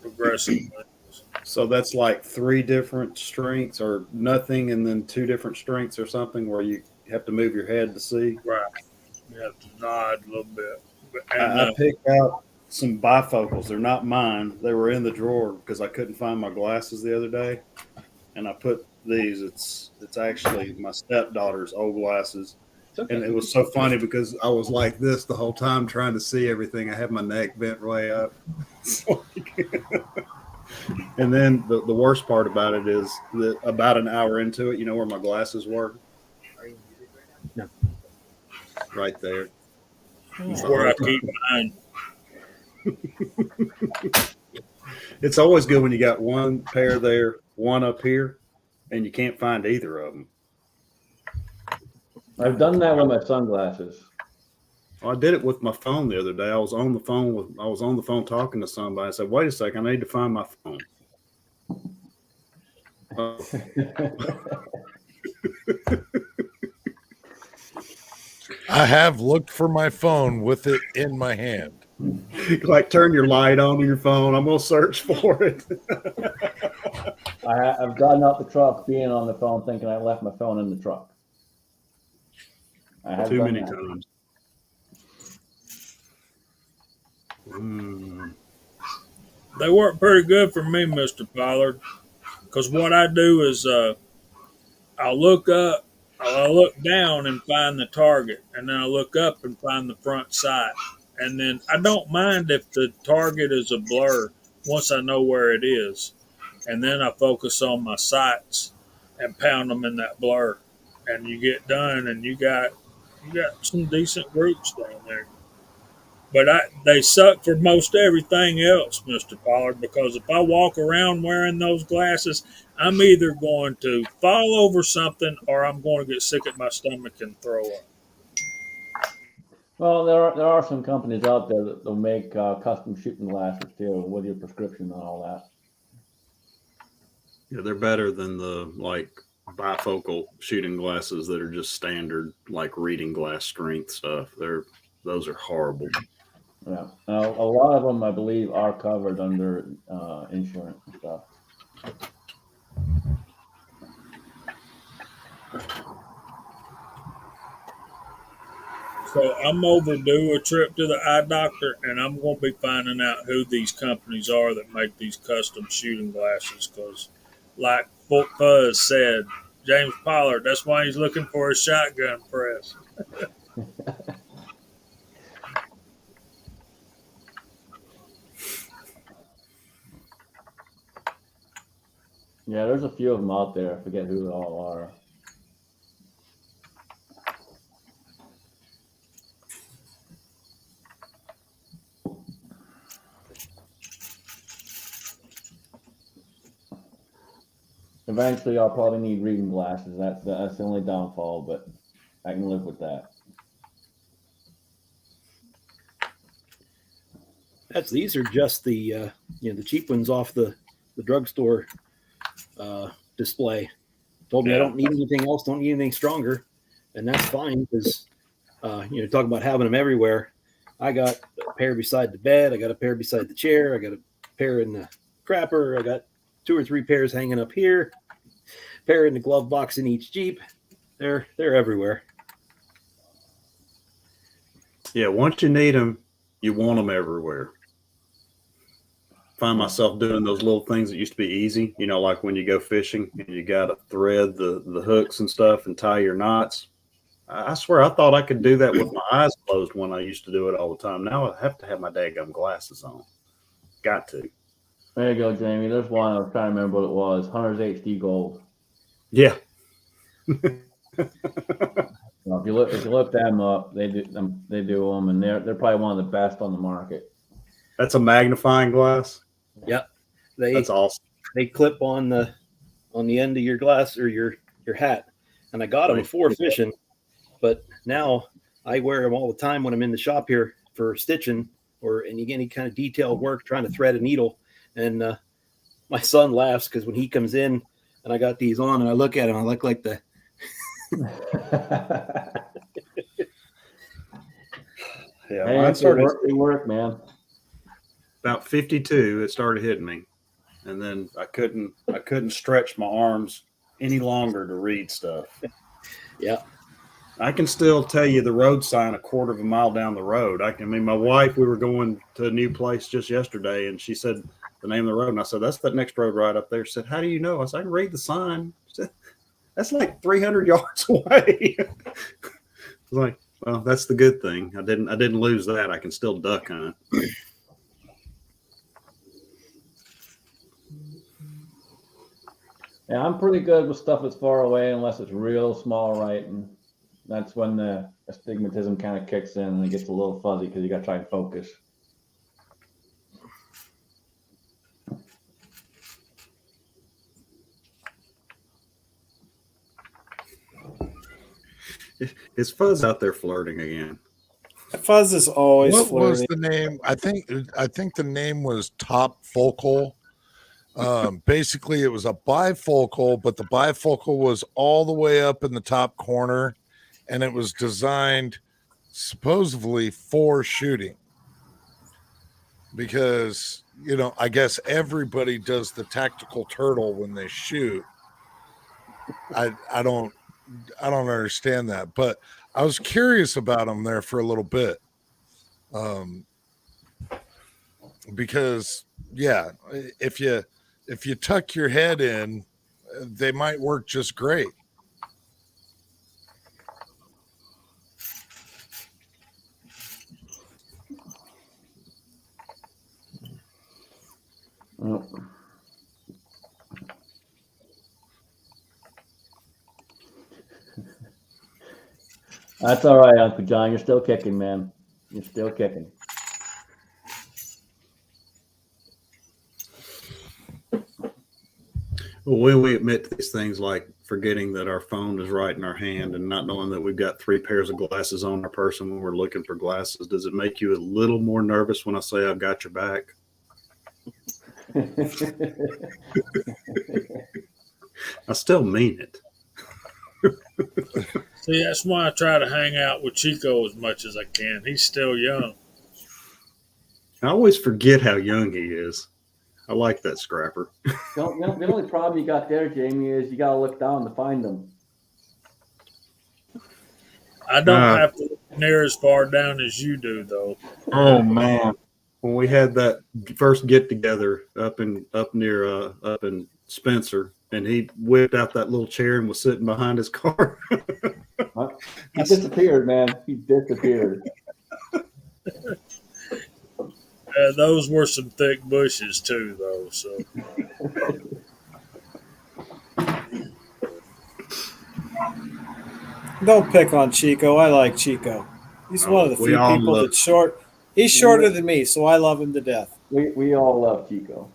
Progressive glasses. So that's like 3 different strengths or nothing, and then 2 different strengths or something where you have to move your head to see. Right. You have to nod a little bit. I picked out some bifocals. They're not mine. They were in the drawer because I couldn't find my glasses the other day, and I put these. It's actually my stepdaughter's old glasses, Okay. and it was so funny because I was like this the whole time trying to see everything. I had my neck bent way up. And then the worst part about it is that about an hour into it, you know where my glasses were? No. Right there. That's where I keep mine. It's always good when you got one pair there, one up here, and you can't find either of them. I've done that with my sunglasses. I did it with my phone the other day. I was on the phone talking to somebody. I said, "Wait a second, I need to find my phone." I have looked for my phone with it in my hand. Like, turn your light on your phone. I'm gonna search for it. I've gotten out the truck being on the phone thinking I left my phone in the truck. I have Too done many that. times. They work pretty good for me, Mr. Pollard, because what I do is I'll look up, I'll look down and find the target, and then I look up and find the front sight. And then I don't mind if the target is a blur once I know where it is. And then I focus on my sights and pound them in that blur. And you get done, and you got some decent groups down there. But they suck for most everything else, Mr. Pollard, because if I walk around wearing those glasses, I'm either going to fall over something or I'm going to get sick at my stomach and throw up. Well, there are some companies out there that will make custom shooting glasses too, with your prescription and all that. Yeah, they're better than the like bifocal shooting glasses that are just standard, like reading glass strength stuff. Those are horrible. Yeah, a lot of them I believe are covered under insurance and stuff. So I'm overdue a trip to the eye doctor, and I'm going to be finding out who these companies are that make these custom shooting glasses. Because, like Fuzz said, James Pollard, that's why he's looking for a shotgun press. Yeah, there's a few of them out there. I forget who they all are. Eventually, I'll probably need reading glasses. That's the only downfall, but I can live with that. These are just the the cheap ones off the drugstore display. Told me I don't need anything else, don't need anything stronger, and that's fine because talk about having them everywhere. I got a pair beside the bed, I got a pair beside the chair, I got a pair in the crapper, I got 2 or 3 pairs hanging up here, pair in the glove box in each Jeep. They're everywhere. Yeah, once you need them, you want them everywhere. Find myself doing those little things that used to be easy, like when you go fishing and you got to thread the hooks and stuff and tie your knots. I swear I thought I could do that with my eyes closed when I used to do it all the time. Now I have to have my daggum glasses on. Got to. There you go, Jamie. There's one. I was trying to remember what it was. Hunter's HD Gold. Yeah. Well, if you look them up, they do them, and they're probably one of the best on the market. That's a magnifying glass. Yep. That's awesome. They clip on the end of your glass or your hat. And I got them before fishing, but now I wear them all the time when I'm in the shop here for stitching or any kind of detailed work, trying to thread a needle. And my son laughs because when he comes in and I got these on and I look at him, I look like the yeah, hey, they work, man. About 52, it started hitting me, and then I couldn't stretch my arms any longer to read stuff. Yeah, I can still tell you the road sign a quarter of a mile down the road. My wife, we were going to a new place just yesterday, and she said the name of the road, and I said, "That's that next road right up there." She said, "How do you know?" I said, "I can read the sign." She said, "That's like 300 yards away." I was like, "Well, that's the good thing. I didn't lose that. I can still duck hunt." Yeah, I'm pretty good with stuff that's far away unless it's real small writing. That's when the astigmatism kind of kicks in and it gets a little fuzzy because you got to try and focus. Is Fuzz out there flirting again? Fuzz is always what flirting. Was the name? I think the name was Top Focal. Basically it was a bifocal, but the bifocal was all the way up in the top corner, and it was designed supposedly for shooting because I guess everybody does the tactical turtle when they shoot. I don't understand that, but I was curious about them there for a little bit. Because yeah, if you tuck your head in, they might work just great. That's all right, Uncle John. You're still kicking, man. You're still kicking. Well, when we admit these things like forgetting that our phone is right in our hand and not knowing that we've got 3 pairs of glasses on our person when we're looking for glasses, does it make you a little more nervous when I say I've got your back? I still mean it. See, that's why I try to hang out with Chico as much as I can. He's still young. I always forget how young he is. I like that scrapper. The only problem you got there, Jamie, is you got to look down to find them. I don't have to look near as far down as you do, though. Oh man, when we had that first get together up in Spencer, and he whipped out that little chair and was sitting behind his car. He disappeared, man. He disappeared. Those were some thick bushes too, though. So don't pick on Chico. I like Chico. He's one of the few people that's short. He's shorter than me, so I love him to death. We all love Chico.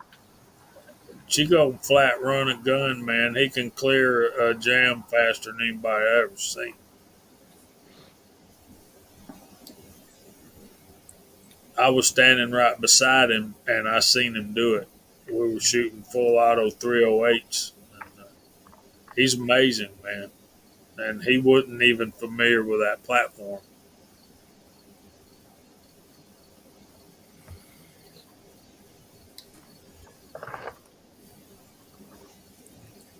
Chico flat run a gun, man. He can clear a jam faster than anybody I ever seen. I was standing right beside him, and I seen him do it. We were shooting full auto 308s. And, he's amazing, man. And he wasn't even familiar with that platform.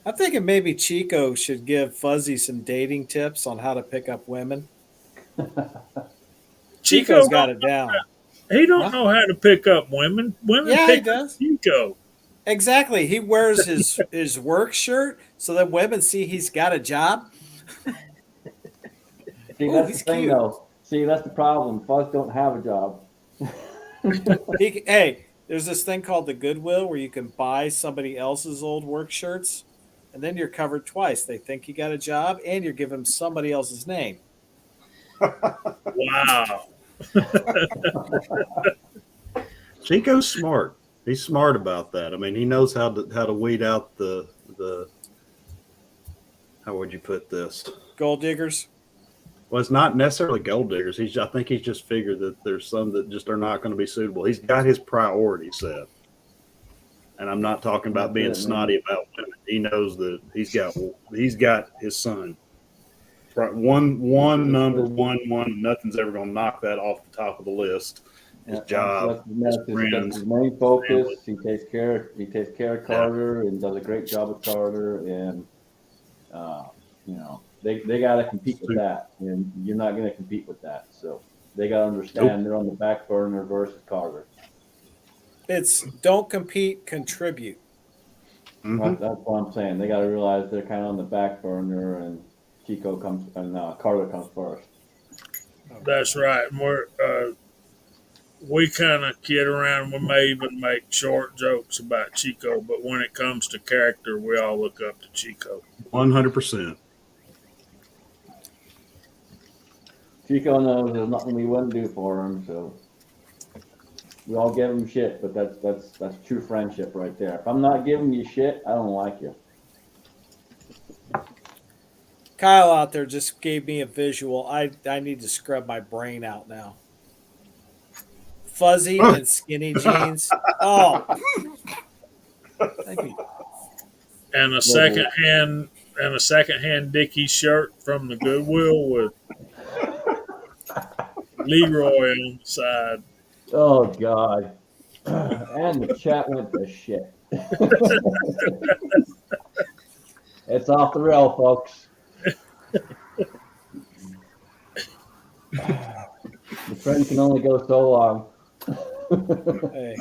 I'm thinking maybe Chico should give Fuzzy some dating tips on how to pick up women. Chico's got it down. He don't Huh? know how to pick up women. Women Yeah, he pick up does. Chico. Exactly. He wears his work shirt so that women see he's got a job. See, Oh, that's the he's thing, cute. though. See, that's the problem. Fuzz don't have a job. Hey, there's this thing called the Goodwill where you can buy somebody else's old work shirts, and then you're covered twice. They think you got a job, and you're giving them somebody else's name. Wow. Chico's smart. He's smart about that. I mean, he knows how to weed out the how would you put this? Gold diggers. Well, it's not necessarily gold diggers. I think he's just figured that there's some that just are not going to be suitable. He's got his priorities set, and I'm not talking about being snotty about women. He knows that he's got his son. Right, one number one. Nothing's ever going to knock that off the top of the list. His job, his friends, that's his main focus. family. He takes care of Carter and does a great job with Carter. And you know, they got to compete with that, and you're not going to compete with that. So they got to understand they're on the back burner versus Carter. It's don't compete, contribute. Mm-hmm. That's what I'm saying. They got to realize they're kind of on the back burner, and Carter comes first. That's right. And we kind of kid around. We may even make short jokes about Chico, but when it comes to character, we all look up to Chico. 100%. Chico knows there's nothing we wouldn't do for him, so we all give him shit. But that's true friendship right there. If I'm not giving you shit, I don't like you. Kyle out there just gave me a visual. I need to scrub my brain out now. Fuzzy and skinny jeans. Oh, thank you. And a secondhand Dickie shirt from the Goodwill with Leroy on the side. Oh God! And the chat went to shit. It's off the rail, folks. The friend can only go so long. Hey.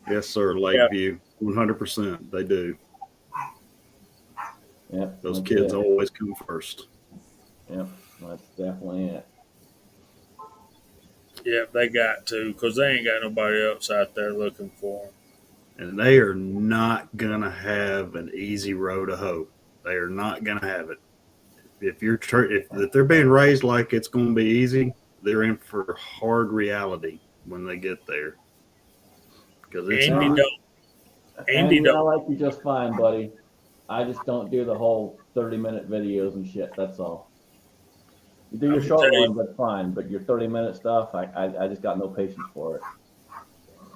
Yes, sir. Lakeview, 100%. They do. Yep, Those that's kids it. always come first. Yep, that's definitely it. Yeah, they got to, because they ain't got nobody else out there looking for them. And they are not going to have an easy road to hoe. They are not going to have it. If they're being raised like it's going to be easy, they're in for hard reality when they get there. Because it's Andy not. don't. Andy, I like you just fine, buddy. I just don't do the whole 30-minute videos and shit. That's all. You do your short ones, that's fine. But your 30-minute stuff, I just got no patience for it.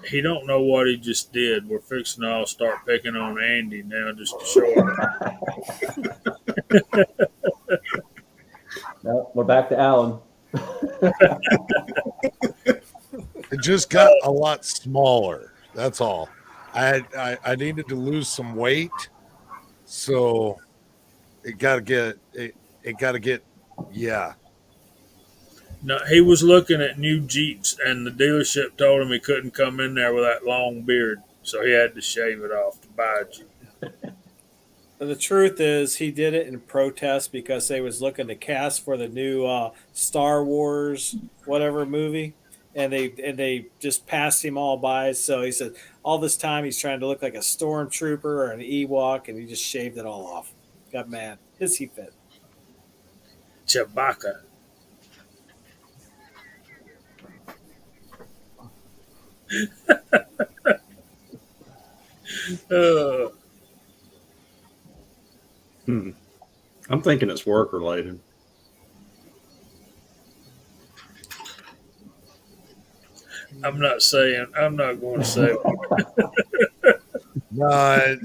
He don't know what he just did. We're fixing to all start picking on Andy now just to show him. No, we're back to Allen. It just got a lot smaller. That's all. I needed to lose some weight, so it got to get yeah. No, he was looking at new Jeeps, and the dealership told him he couldn't come in there with that long beard, so he had to shave it off to buy a Jeep. But the truth is, he did it in protest because they was looking to cast for the new Star Wars whatever movie, and they just passed him all by. So he said all this time he's trying to look like a stormtrooper or an Ewok, and he just shaved it all off. Got mad. His he fit. Chewbacca. I'm thinking it's work related. I'm not saying. I'm not going to say. No,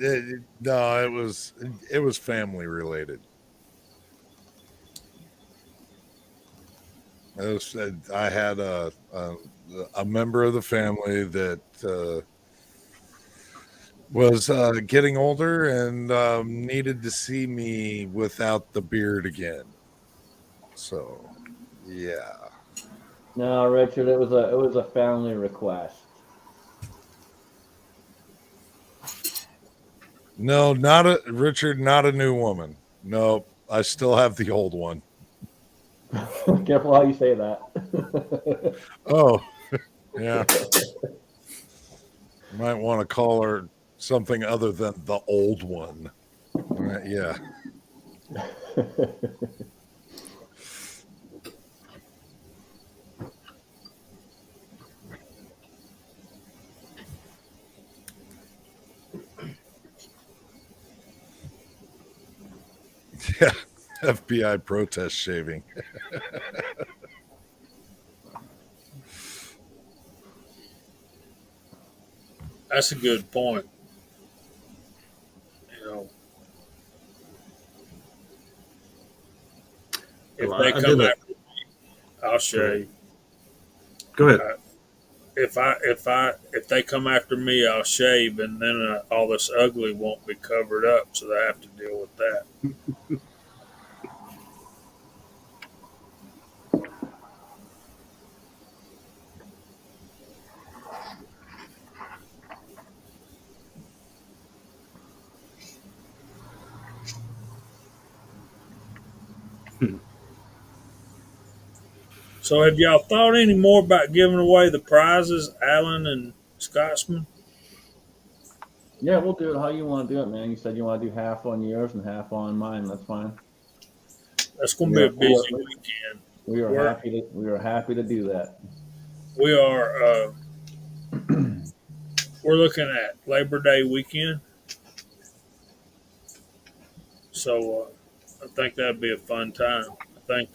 no, it was family related. I had a member of the family that was getting older and needed to see me without the beard again. So, yeah. No, Richard, it was a family request. No, not a Richard, not a new woman. No, I still have the old one. Careful how you say that. Oh, yeah. Might want to call her something other than the old one. Yeah. Yeah. FBI protest shaving. That's a good point. You know, if Well, they I come did a. after me, I'll shave. Go ahead. If they come after me, I'll shave, and then all this ugly won't be covered up, so they have to deal with that. So, have y'all thought any more about giving away the prizes, Allen and Scotsman? Yeah, we'll do it how you want to do it, man. You said you want to do half on yours and half on mine. That's fine. That's going to We be are, a we busy are, weekend. we are We're, happy to do that. we are we're looking at Labor Day weekend, so I think that'd be a fun time. I think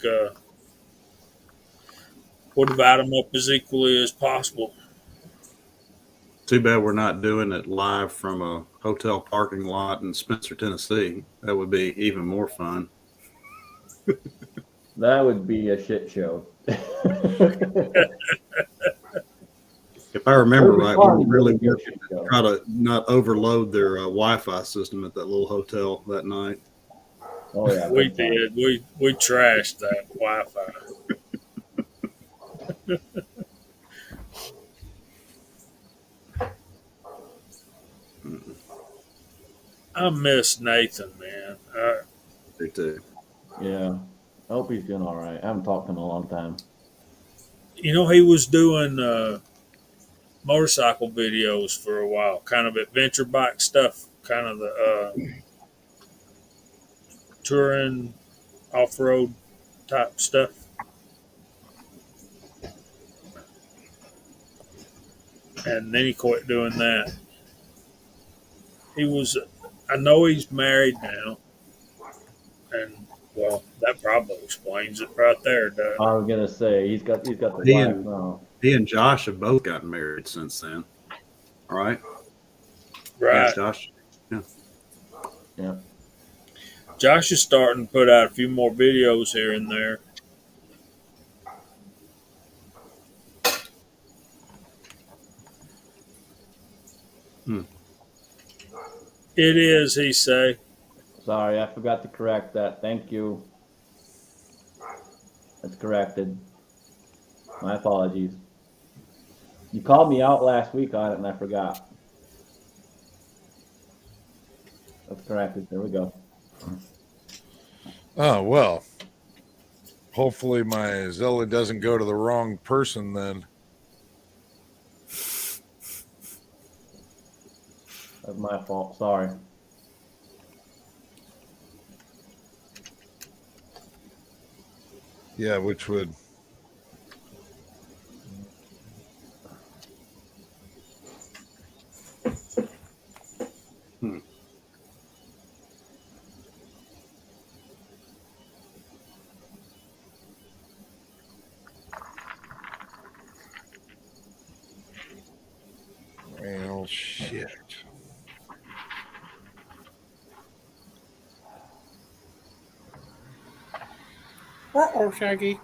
we'll divide them up as equally as possible. Too bad we're not doing it live from a hotel parking lot in Spencer, Tennessee. That would be even more fun. That would be a shit show. If I remember It would be right, we fun, were but it really would be a working shit to show. try to not overload their Wi-Fi system at that little hotel that night. Oh yeah, We big time. did. We trashed that Wi-Fi. I miss Nathan, man. Me too. Yeah. I hope he's doing all right. I haven't talked to him in a long time. You know, he was doing motorcycle videos for a while, kind of adventure bike stuff, kind of the touring off-road type stuff. And then he quit doing that. He was, I know he's married now, and well, that probably explains it right there, doesn't I it? was gonna say he's got the He wife and now. he and Josh have both gotten married since then. All right. Yeah, Right. Josh. Yeah. Yeah. Josh is starting to put out a few more videos here and there. Hmm. It is, he say. Sorry, I forgot to correct that. Thank you. That's corrected. My apologies. You called me out last week on it and I forgot. That's corrected. There we go. Oh, well. Hopefully my Zella doesn't go to the wrong person then. That's my fault. Sorry. Yeah, which would. Hmm. Well, shit. Uh-oh, Shaggy.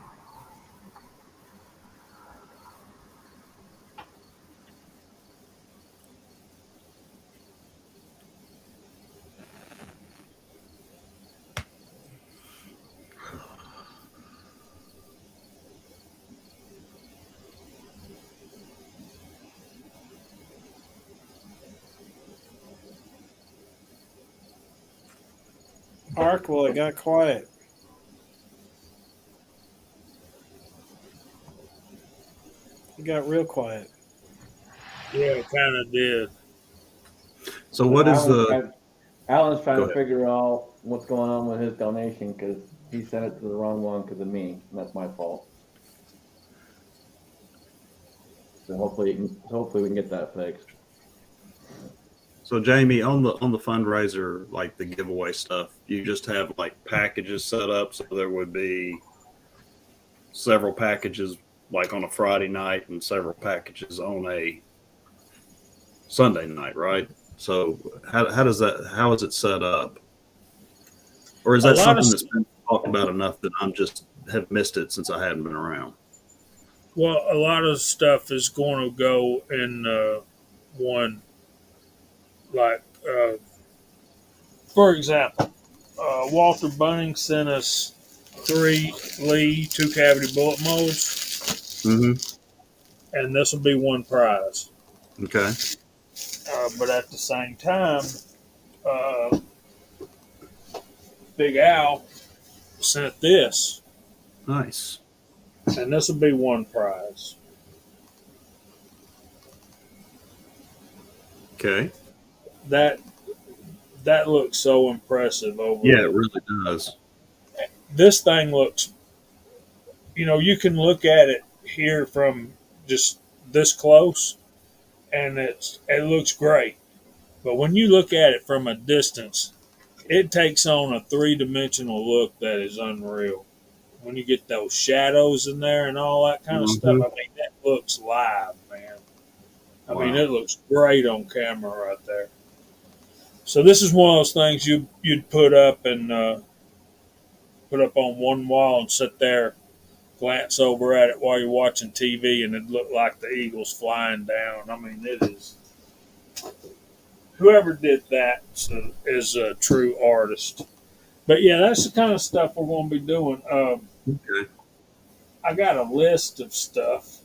Ark, well, it got quiet. It got real quiet. Yeah, it kind of did. So what is Alan's trying Go to ahead. figure out what's going on with his donation because he sent it to the wrong one because of me. And that's my fault. So hopefully we can get that fixed. So Jamie, on the fundraiser, like the giveaway stuff, you just have like packages set up, so there would be several packages like on a Friday night and several packages on a Sunday night, right? So how is it set up? Or is A that lot of something that's been talked about enough that I'm just have missed it since I hadn't been around? Well, a lot of stuff is going to go in one. Like, for example, Walter Bunning sent us 3 Lee 2-cavity bullet molds, Mm-hmm. and this will be one prize. Okay. But at the same time, uh, Big Al sent this, Nice. and this will be one prize. Okay. That looks so impressive over. Yeah, it really does. This thing looks. You can look at it here from just this close, and it looks great. But when you look at it from a distance, it takes on a 3-dimensional look that is unreal. When you get those shadows in there and all that kind of stuff, I mean, that looks live, man. I mean, it looks great on camera right there. So this is one of those things you'd put up and put up on one wall and sit there, glance over at it while you're watching TV, and it looked like the Eagles flying down. I mean, it is. Whoever did that is a true artist. But yeah, that's the kind of stuff we're going to be doing. Okay. I got a list of stuff.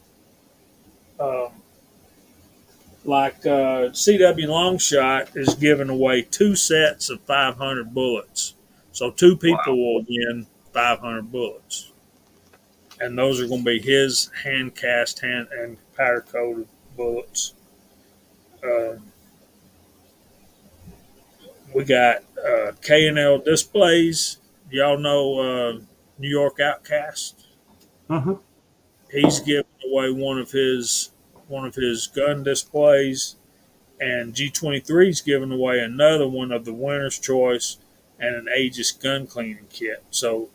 Like CW Longshot is giving away 2 sets of 500 bullets. So 2 people will win 500 bullets. And those are going to be his hand cast and powder coated bullets. We got K&L Displays. Y'all know New York Outcast? Uh-huh. He's giving away one of his gun displays, and G23 is giving away another one of the winner's choice and an Aegis gun cleaning kit. So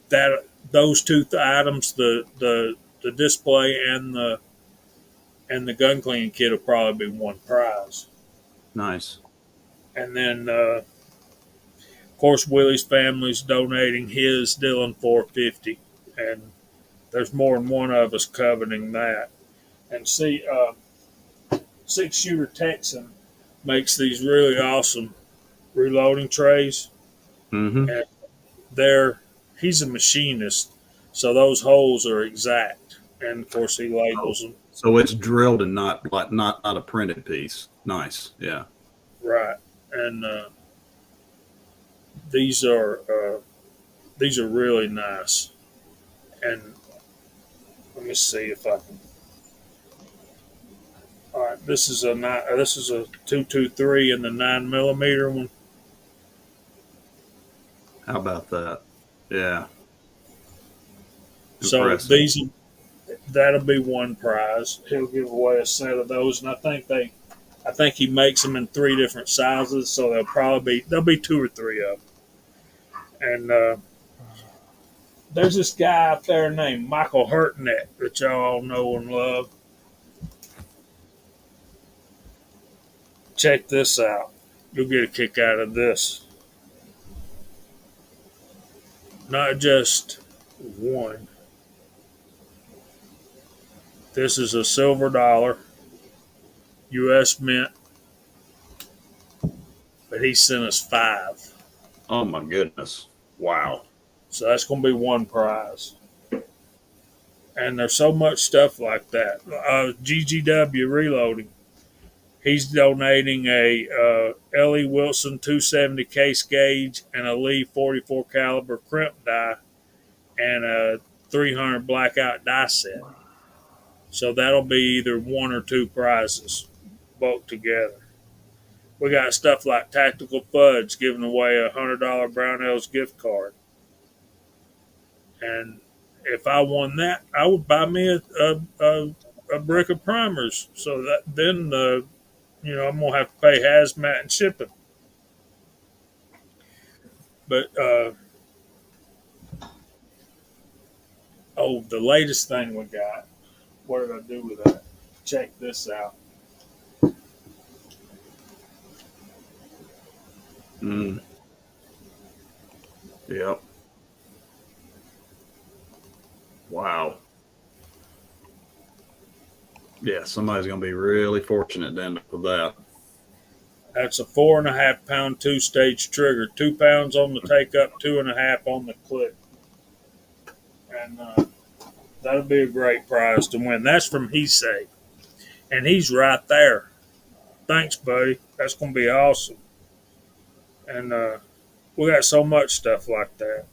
that those 2 items, the display and the gun cleaning kit, will probably be one prize. Nice. And then, of course, Willie's family's donating his Dillon 450, and there's more than one of us coveting that. And see, 6-shooter Texan makes these really awesome reloading trays, Mm-hmm. and he's a machinist, so those holes are exact, and of course he labels them. So it's drilled and not a printed piece. Nice. Yeah. Right, and these are really nice. And let me see if I can. All right, this is a 223 in the 9mm one. How about that? Yeah. So Impressive. that'll be one prize. He'll give away a set of those, and I think he makes them in 3 different sizes, so there'll be 2 or 3 of them. And there's this guy up there named Michael Hurtnett that y'all know and love. check this out. You'll get a kick out of this. Not just one. This is a silver dollar, U.S. Mint, but he sent us 5. Oh my goodness! Wow. So that's going to be one prize. And there's so much stuff like that. GGW Reloading, he's donating a L.E. Wilson 270 case gauge and a Lee 44 caliber crimp die and a 300 blackout die set. So that'll be either 1 or 2 prizes, both together. We got stuff like Tactical Fudge giving away a $100 Brownells gift card. And if I won that, I would buy me a brick of primers. So that then, I'm going to have to pay hazmat and shipping. But, the latest thing we got. What did I do with that? Check this out. Yep. Wow. Yeah, somebody's going to be really fortunate to end up with that. That's a 4.5 pound 2-stage trigger. 2 pounds on the take up, 2.5 on the clip. And that'll be a great prize to win. That's from He Safe. And he's right there. Thanks, buddy. That's going to be awesome. And we got so much stuff like that.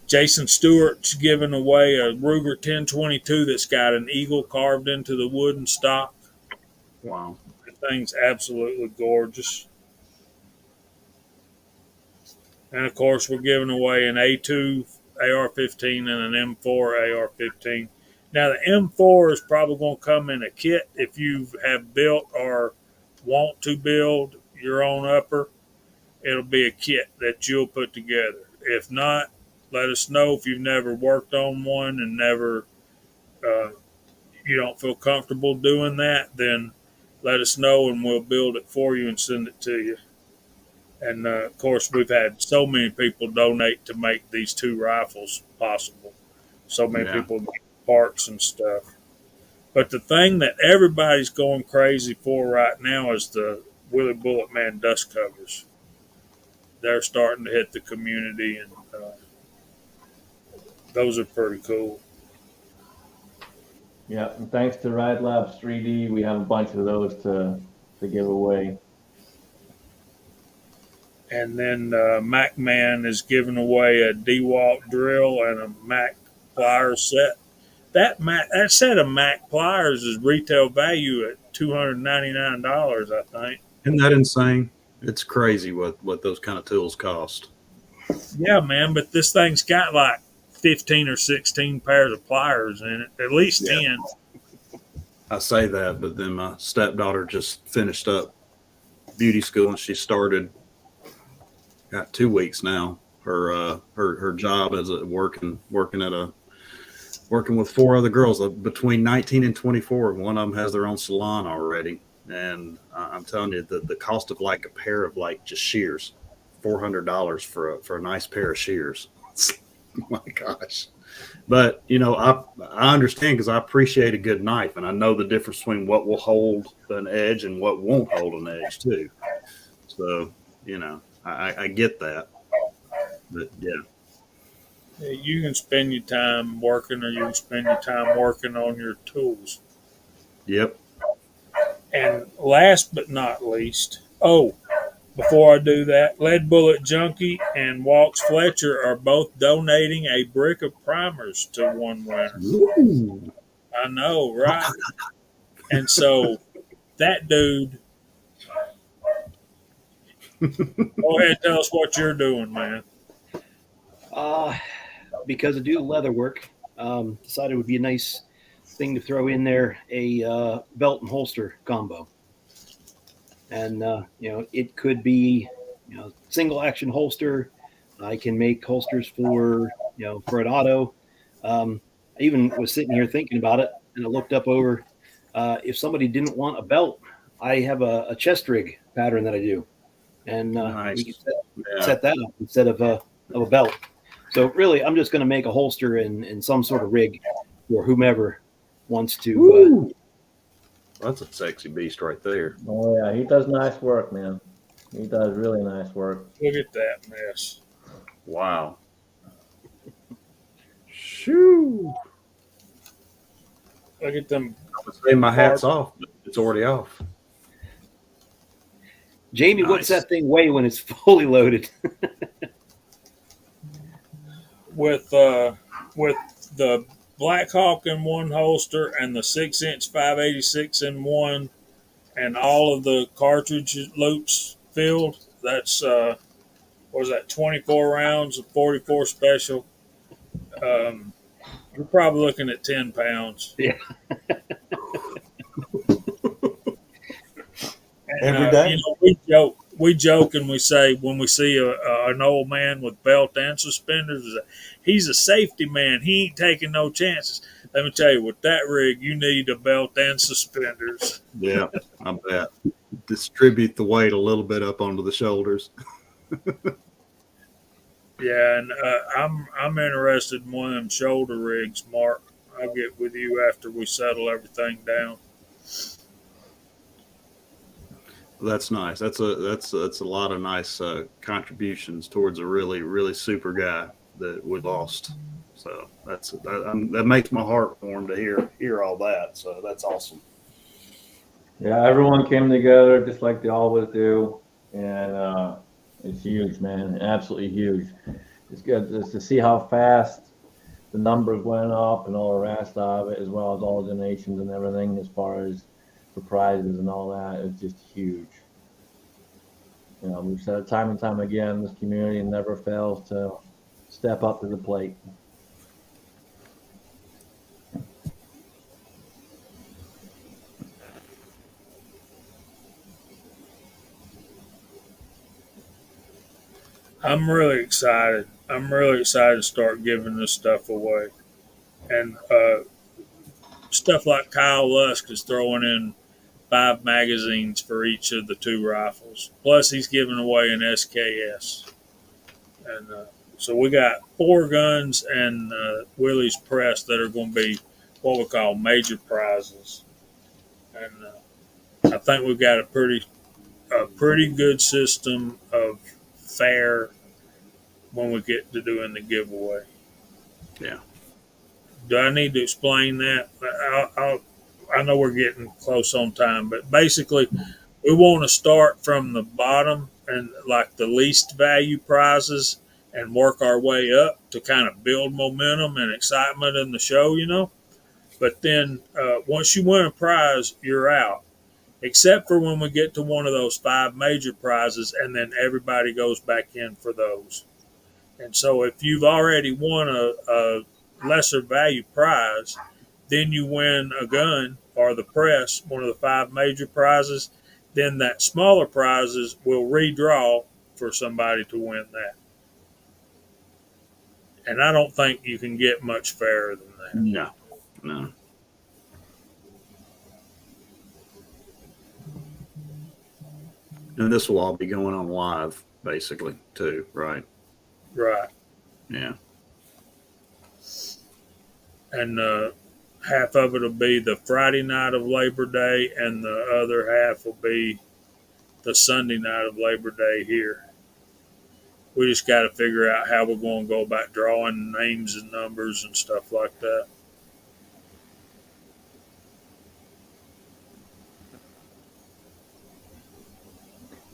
Jason Stewart's giving away a Ruger 1022 that's got an eagle carved into the wooden stock. Wow. The thing's absolutely gorgeous. And, of course, we're giving away an A2 AR-15 and an M4 AR-15. Now, the M4 is probably going to come in a kit if you have built or want to build your own upper. It'll be a kit that you'll put together. If not, let us know if you've never worked on one and never, you don't feel comfortable doing that, then let us know and we'll build it for you and send it to you. And, of course, we've had so many people donate to make these 2 rifles possible. So many people get parts and stuff. But the thing that everybody's going crazy for right now is the Willie Bullet Man dust covers. They're starting to hit the community, and those are pretty cool. Yeah, and thanks to Ride Labs 3D, we have a bunch of those to give away. And then Mac Man is giving away a DeWalt drill and a Mac pliers set. That set of Mac pliers is retail value at $299, I think. Isn't that insane? It's crazy what those kind of tools cost. Yeah, man, but this thing's got like 15 or 16 pairs of pliers in it, at least 10. I say that, but then my stepdaughter just finished up beauty school and she started, got 2 weeks now. Her job is working with 4 other girls between 19 and 24. One of them has their own salon already. And I'm telling you, the cost of like a pair of like just shears, $400 for a nice pair of shears. Oh my gosh. But, I understand because I appreciate a good knife. And I know the difference between what will hold an edge and what won't hold an edge too. So, I get that. But yeah. You can spend your time working or you can spend your time working on your tools. Yep. And last but not least, before I do that, Lead Bullet Junkie and Walks Fletcher are both donating a brick of primers to one winner. Ooh. I know, right? And so that dude, go ahead and tell us what you're doing, man. Because I do leather work, decided it would be a nice thing to throw in there, a belt and holster combo. And, it could be, single action holster. I can make holsters for an auto. I even was sitting here thinking about it, and I looked up over if somebody didn't want a belt I have a chest rig pattern that I do, and Nice. we can Yeah. set that up instead of a belt. So really, I'm just going to make a holster in some sort of rig for whomever wants to. Woo! That's a sexy beast right there. Oh yeah, he does nice work, man. He does really nice work. Look at that mess. Wow. Shoo. Look at them. I would say my hat's off, but it's already off. Jamie, what's Nice. that thing weigh when it's fully loaded? With the Black Hawk in one holster and the 6-inch 586 in one, and all of the cartridge loops filled. That's what was that? 24 rounds of 44 special. You're probably looking at 10 pounds. Yeah. And, Every day? You know, we joke and we say when we see an old man with belt and suspenders, he's a safety man. He ain't taking no chances. Let me tell you, with that rig, you need a belt and suspenders. Yeah, I bet. Distribute the weight a little bit up onto the shoulders. Yeah, and I'm interested in one of them shoulder rigs, Mark. I'll get with you after we settle everything down. That's nice. That's a lot of nice contributions towards a really super guy that we lost. So that makes my heart warm to hear all that. So that's awesome. Yeah, everyone came together just like they always do, and it's huge, man. Absolutely huge. It's good just to see how fast the numbers went up and all the rest of it, as well as all the donations and everything, as far as for prizes and all that. It's just huge. You know, we've said it time and time again, this community never fails to step up to the plate. I'm really excited. I'm really excited to start giving this stuff away. And stuff like Kyle Lusk is throwing in 5 magazines for each of the 2 rifles. Plus, he's giving away an SKS. And so we got 4 guns and Willie's press that are going to be what we call major prizes. And I think we've got a pretty good system of fair when we get to doing the giveaway. Yeah. Do I need to explain that? I know we're getting close on time, but basically, we want to start from the bottom and like the least value prizes and work our way up to kind of build momentum and excitement in the show, you know. But then once you win a prize, you're out, except for when we get to one of those 5 major prizes, and then everybody goes back in for those. And so if you've already won a lesser value prize, then you win a gun or the press, one of the 5 major prizes, then that smaller prizes will redraw for somebody to win that. And I don't think you can get much fairer than that. No. And this will all be going on live, basically, too, right? Right. Yeah. And half of it will be the Friday night of Labor Day, and the other half will be the Sunday night of Labor Day here. We just got to figure out how we're going to go about drawing names and numbers and stuff like that.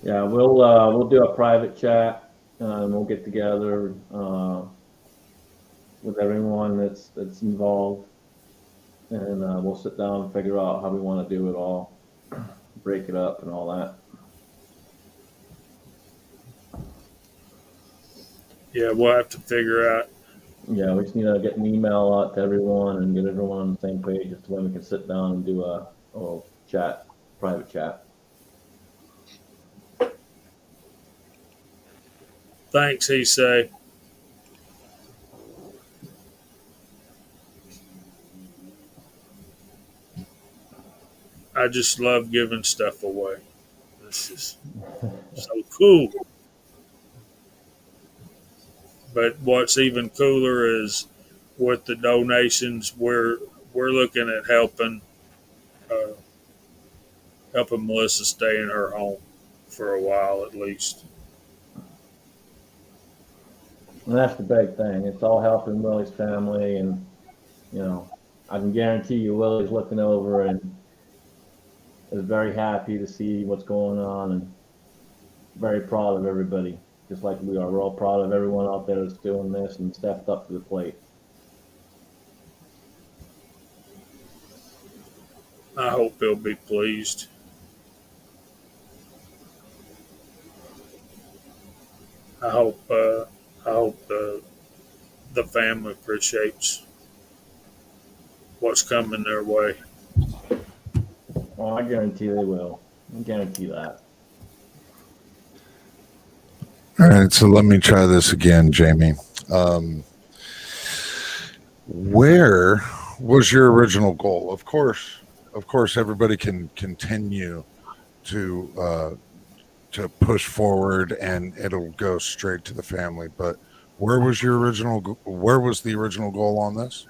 Yeah, we'll do a private chat, and we'll get together with everyone that's involved, and we'll sit down and figure out how we want to do it all, break it up, and all that. Yeah, we'll have to figure out. Yeah, we just need to get an email out to everyone and get everyone on the same page as to when we can sit down and do a chat, private chat. Thanks, he say. I just love giving stuff away. This is so cool. But what's even cooler is with the donations, we're looking at uh, helping Melissa stay in her home for a while at least. And that's the big thing. It's all helping Willie's family, and you know, I can guarantee you Willie's looking over and is very happy to see what's going on and very proud of everybody, just like we are. We're all proud of everyone out there that's doing this and stepped up to the plate. I hope he'll be pleased. I hope the family appreciates what's coming their way. Oh, I guarantee they will. I guarantee that. All right, so let me try this again, Jamie. Where was your original goal? Of course, everybody can continue to push forward, and it'll go straight to the family. But where was the original goal on this?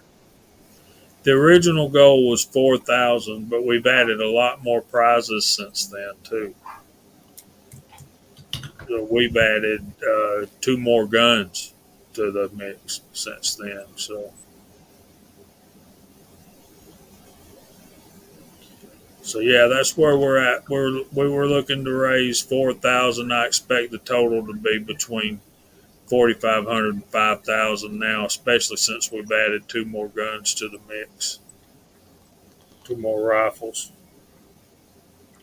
The original goal was 4,000, but we've added a lot more prizes since then too. So we've added 2 more guns to the mix since then. So yeah, that's where we're at. We were looking to raise 4,000. I expect the total to be between 4,500 and 5,000 now, especially since we've added 2 more guns to the mix, 2 more rifles.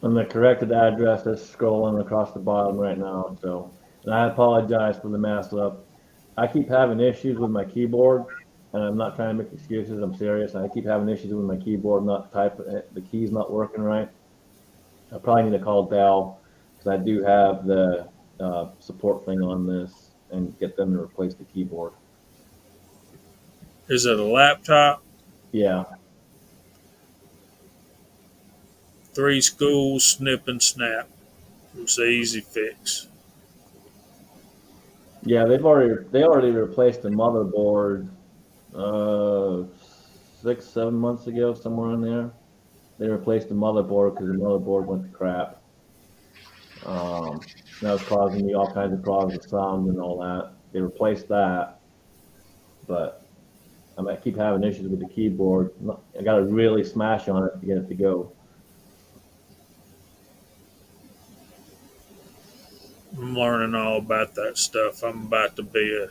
And the corrected address is scrolling across the bottom right now. So, and I apologize for the mess up. I keep having issues with my keyboard, and I'm not trying to make excuses. I'm serious. I keep having issues with my keyboard, not typing. The keys not working right. I probably need to call Dell because I do have the support thing on this and get them to replace the keyboard. Is it a laptop? Yeah, 3 schools, snip and snap. It's an easy fix. yeah. They already replaced the motherboard 6-7 months ago, somewhere in there. They replaced the motherboard because the motherboard went to crap. That was causing me all kinds of problems with sound and all that. They replaced that, but I keep having issues with the keyboard. I got to really smash on it to get it to go. I'm learning all about that stuff. I'm about to be a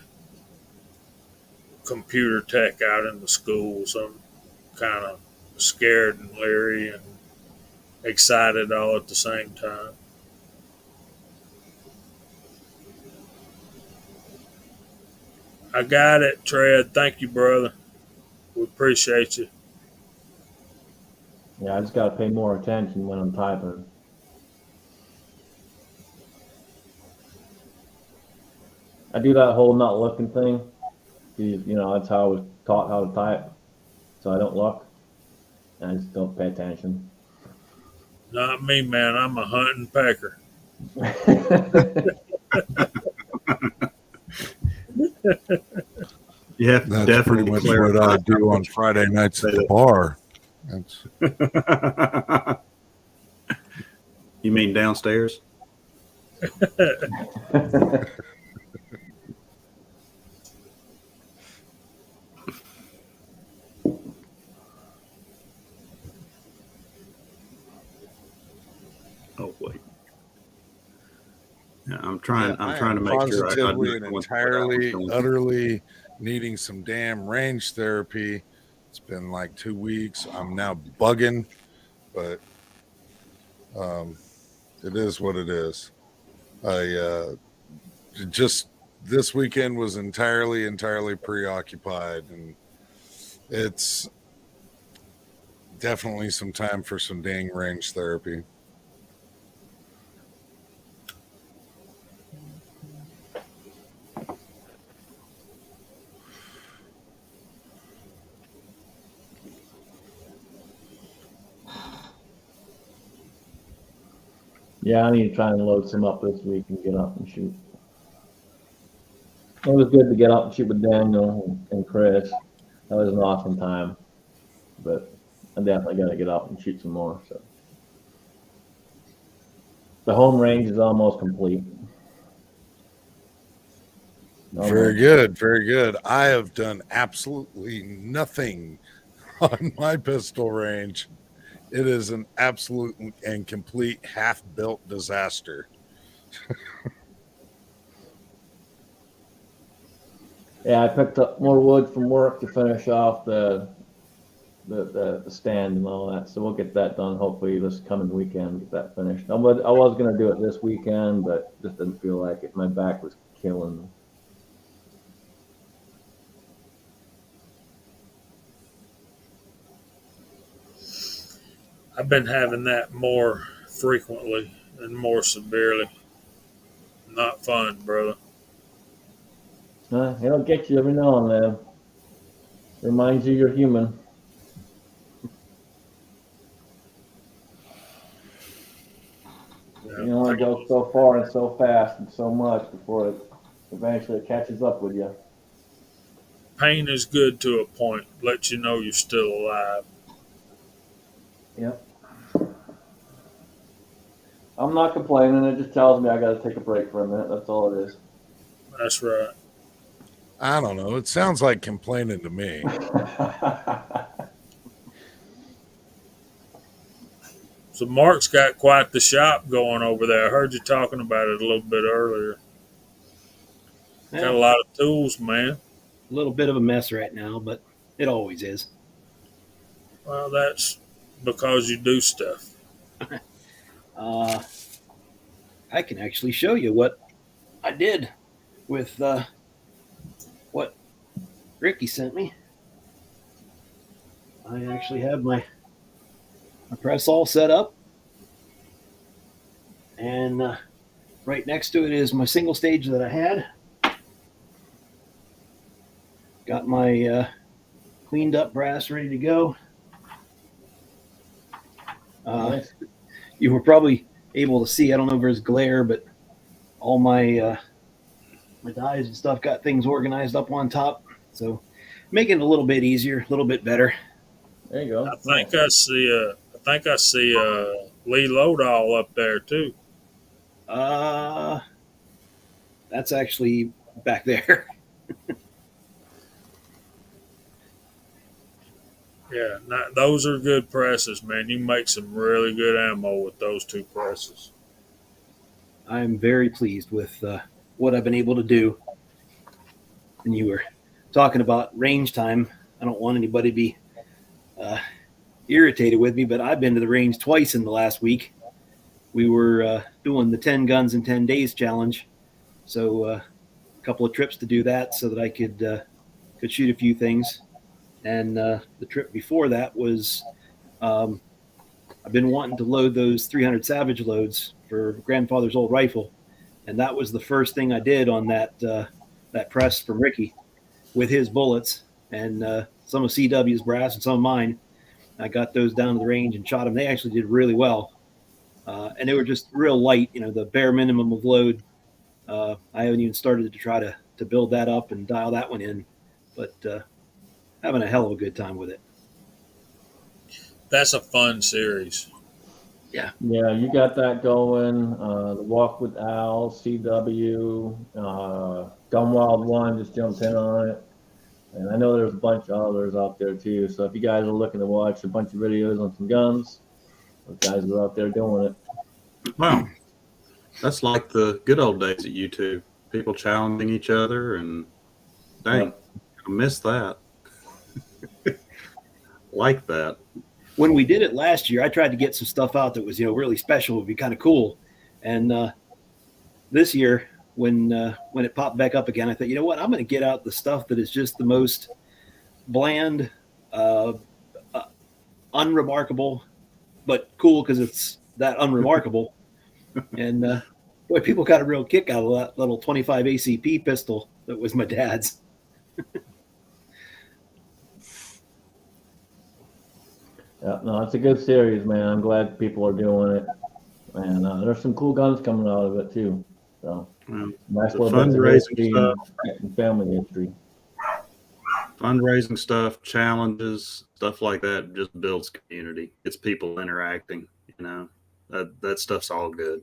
computer tech out in the schools. I'm kind of scared and leery and excited all at the same time. I got it, Tread. Thank you, brother. We appreciate you. Yeah, I just got to pay more attention when I'm typing. I do that whole not looking thing. That's how I was taught how to type. So I don't look, and I just don't pay attention. Not me, man. I'm a hunting pecker. You have to That's definitely pretty much clarify. what I do on Friday nights at the bar. That's You mean downstairs? Oh wait. Yeah, I'm trying to make sure I positively and know what's entirely, going on. utterly needing some damn range therapy. It's been like 2 weeks. I'm now bugging, but it is what it is. I just this weekend was entirely preoccupied, and it's definitely some time for some dang range therapy. Yeah, I need to try and load some up this week and get up and shoot. It was good to get up and shoot with Daniel and Chris. That was an awesome time. But I definitely got to get up and shoot some more. So the home range is almost complete. Very good, very good. I have done absolutely nothing on my pistol range. It is an absolute and complete half-built disaster. Yeah, I picked up more wood from work to finish off the stand and all that. So we'll get that done hopefully this coming weekend. Get that finished. I was gonna do it this weekend, but just didn't feel like it. My back was killing me. I've been having that more frequently and more severely. Not fun, brother. It'll get you every now and then. Reminds you you're human. You only go so far and so fast and so much before it eventually catches up with you. Pain is good to a point. Lets you know you're still alive. Yep. I'm not complaining. It just tells me I got to take a break for a minute. That's all it is. That's right. I don't know. It sounds like complaining to me. So Mark's got quite the shop going over there. I heard you talking about it a little bit earlier. Yeah, Got a lot of tools, man. a little bit of a mess right now, but it always is. Well, that's because you do stuff. I can actually show you what I did with what Ricky sent me. I actually have my press all set up, and right next to it is my single stage that I had. Got my cleaned up brass ready to go. Nice. You were probably able to see, I don't know if there's glare, but all my my dies and stuff got things organized up on top. So making it a little bit easier, a little bit better. There you go. I think I see Lee Lodahl up there too. That's actually back there. Yeah, those are good presses, man. You make some really good ammo with those two presses. I'm very pleased with what I've been able to do. And you were talking about range time. I don't want anybody to be irritated with me, but I've been to the range twice in the last week. We were doing the 10 guns in 10 days challenge. So a couple of trips to do that so that I could shoot a few things. And the trip before that was I've been wanting to load those 300 Savage loads for grandfather's old rifle. And that was the first thing I did on that press from Ricky with his bullets and some of CW's brass and some of mine. I got those down to the range and shot them. They actually did really well. And they were just real light, the bare minimum of load. I haven't even started to try to build that up and dial that one in, but having a hell of a good time with it. That's a fun series. Yeah, you got that going. The Walk with Al, CW, Gunwild One just jumped in on it. And I know there's a bunch of others out there too. So if you guys are looking to watch a bunch of videos on some guns, those guys are out there doing it. Wow. That's like the good old days at YouTube. People challenging each other, and dang, Yep. I miss that. Like that. When we did it last year, I tried to get some stuff out that was, really special. It would be kind of cool. And this year, when it popped back up again, I thought, you know what? I'm going to get out the stuff that is just the most bland, unremarkable, but cool because it's that unremarkable. And boy, people got a real kick out of that little 25 ACP pistol that was my dad's. Yeah, no, it's a good series, man. I'm glad people are doing it. And there's some cool guns coming out of it too. So Well, nice the little bits of fundraising history stuff, and family history. fundraising stuff, challenges, stuff like that just builds community. It's people interacting. You know, that stuff's all good.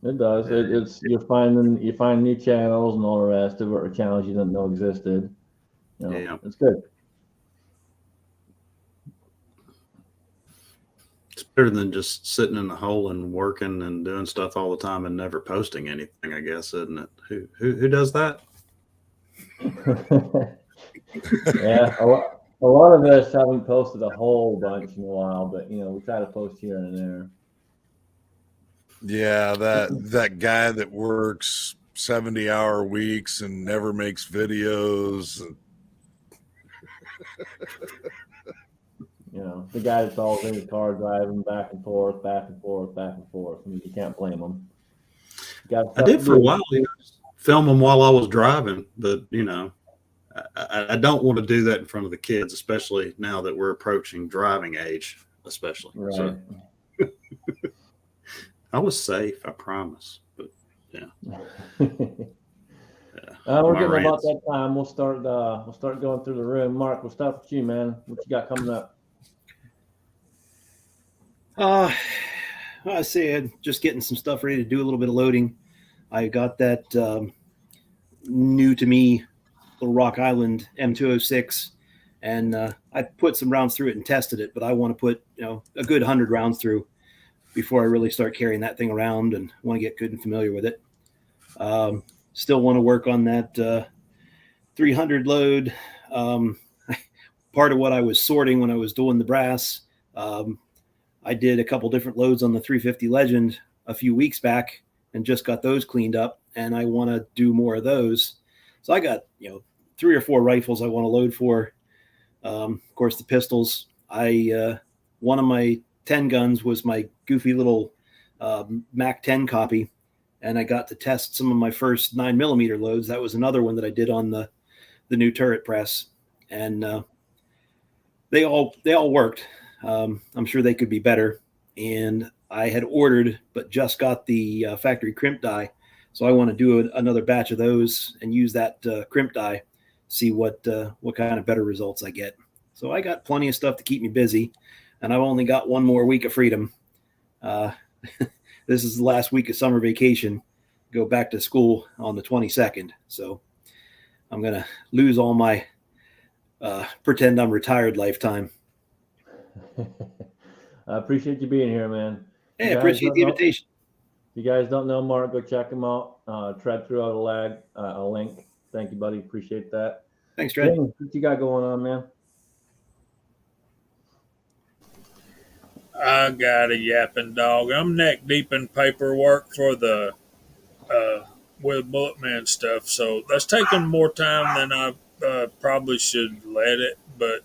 It does. It's you find new channels and all the rest of it, or channels you didn't know existed. Yeah. It's good. It's better than just sitting in the hole and working and doing stuff all the time and never posting anything, I guess, isn't it? Who does that? Yeah, a lot of us haven't posted a whole bunch in a while, but we try to post here and there. Yeah, that guy that works 70-hour weeks and never makes videos. The guy that's always in his car driving back and forth, back and forth, back and forth. I mean, you can't blame him. I did for a while, film them while I was driving, but I don't want to do that in front of the kids, especially now that we're approaching driving age, especially. Right. So I was safe, I promise. But we're getting about that time. We'll start going through the room. Mark, we'll start with you, man. What you got coming up? I say just getting some stuff ready to do a little bit of loading. I got that new to me little Rock Island M206, and I put some rounds through it and tested it, but I want to put a good 100 rounds through before I really start carrying that thing around, and want to get good and familiar with it. Still want to work on that 300 load. Part of what I was sorting when I was doing the brass, I did a couple different loads on the 350 Legend a few weeks back and just got those cleaned up, and I want to do more of those. So I got 3 or 4 rifles I want to load for. Of course, the pistols. One of my 10 guns was my goofy little Mac 10 copy, and I got to test some of my first 9mm loads. That was another one that I did on the new turret press, and they all worked. I'm sure they could be better, and I had ordered but just got the factory crimp die, so I want to do another batch of those and use that crimp die, see what kind of better results I get. So I got plenty of stuff to keep me busy, and I've only got one more week of freedom. This is the last week of summer vacation. Go back to school on the 22nd, so I'm gonna lose all my pretend I'm retired lifetime. I appreciate you being here, man. Hey, I appreciate the invitation. If you guys don't know Mark, go check him out. Tread threw out a link. Thank you, buddy. Appreciate that. Thanks, Tread. What you got going on, man? I got a yapping dog. I'm neck deep in paperwork for the with Bulletman stuff, so that's taking more time than I probably should let it. But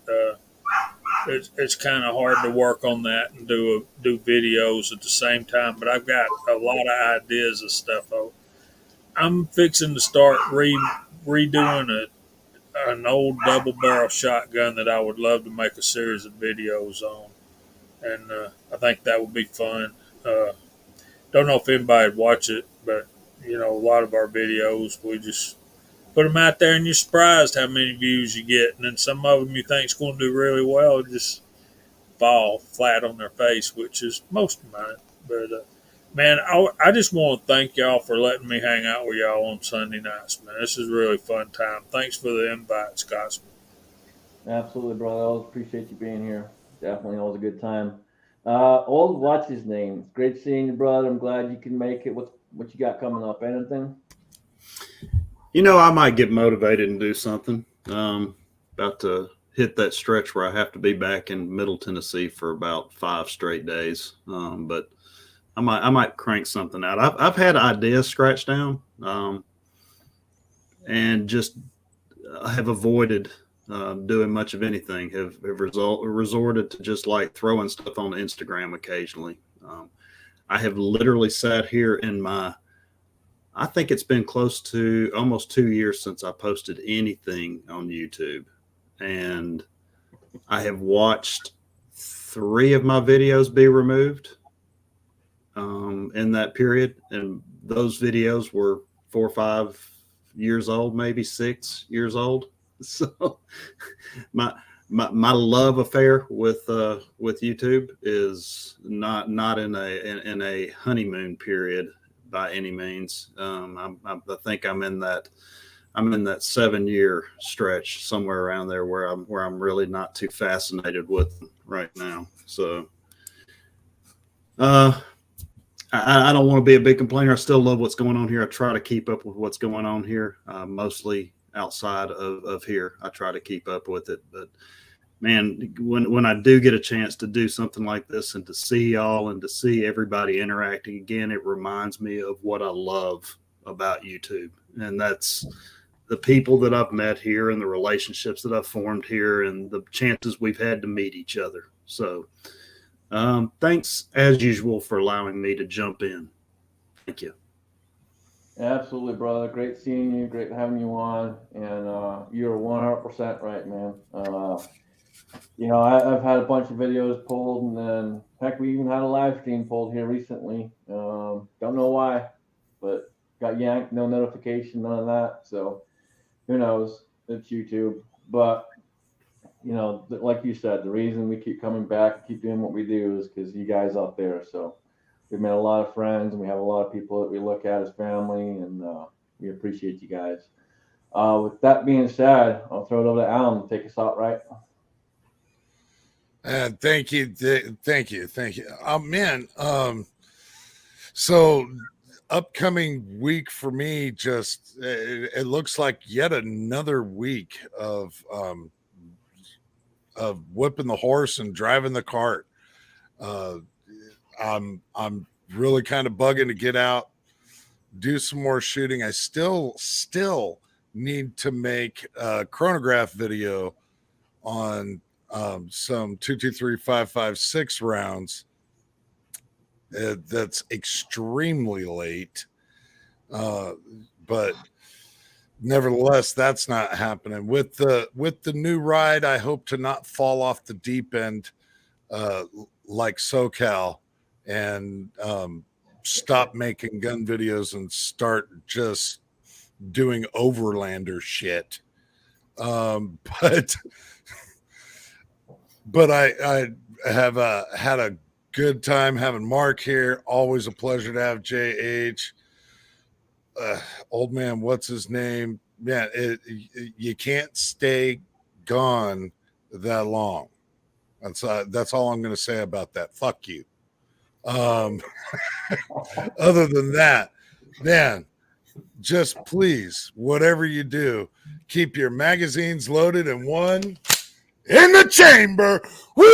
it's kind of hard to work on that and do videos at the same time. But I've got a lot of ideas of stuff. I'm fixing to start redoing an old double barrel shotgun that I would love to make a series of videos on, and I think that would be fun. Don't know if anybody would watch it, but a lot of our videos, we just put them out there and you're surprised how many views you get. And then some of them you think is going to do really well just fall flat on their face, which is most of mine. But, man, I just want to thank y'all for letting me hang out with y'all on Sunday nights, man. This is a really fun time. Thanks for the invite, Scotsman. Absolutely, brother. I always appreciate you being here. Definitely always a good time. Old, what's his name? It's great seeing you, brother. I'm glad you can make it. What you got coming up? Anything? I might get motivated and do something. About to hit that stretch where I have to be back in Middle Tennessee for about 5 straight days. But I might crank something out. I've had ideas scratched down, and just have avoided doing much of anything. Have resorted to just like throwing stuff on Instagram occasionally. I have literally sat here I think it's been close to almost 2 years since I posted anything on YouTube. And I have watched 3 of my videos be removed. in that period, and those videos were 4 or 5 years old, maybe 6 years old. So my love affair with YouTube is not in a honeymoon period by any means. I think I'm in that 7-year stretch somewhere around there where I'm really not too fascinated with them right now. So I don't want to be a big complainer. I still love what's going on here. I try to keep up with what's going on here, mostly outside of here. I try to keep up with it. But man, when I do get a chance to do something like this and to see y'all and to see everybody interacting again, it reminds me of what I love about YouTube. And that's the people that I've met here and the relationships that I've formed here and the chances we've had to meet each other. So thanks as usual for allowing me to jump in. Thank you. Absolutely, brother. Great seeing you. Great having you on. And you're 100% right, man. I've had a bunch of videos pulled, and then heck, we even had a live stream pulled here recently. Don't know why, but got yanked. No notification, none of that. So who knows? It's YouTube. But like you said, the reason we keep coming back, keep doing what we do, is because you guys out there. So we've met a lot of friends, and we have a lot of people that we look at as family, and we appreciate you guys. With that being said, I'll throw it over to Alan to take us out, right? Thank you. Man. So upcoming week for me, just it looks like yet another week of whipping the horse and driving the cart. I'm really kind of bugging to get out, do some more shooting. I still need to make a chronograph video on some 223-556 rounds. That's extremely late, but nevertheless, that's not happening with the new ride. I hope to not fall off the deep end like SoCal and stop making gun videos and start just doing overlander shit. But I have had a good time having Mark here. Always a pleasure to have JH. Old man, what's his name? Man, you can't stay gone that long. That's all I'm going to say about that. Fuck you. Other than that, man, just please, whatever you do, keep your magazines loaded and one in the chamber. Woo!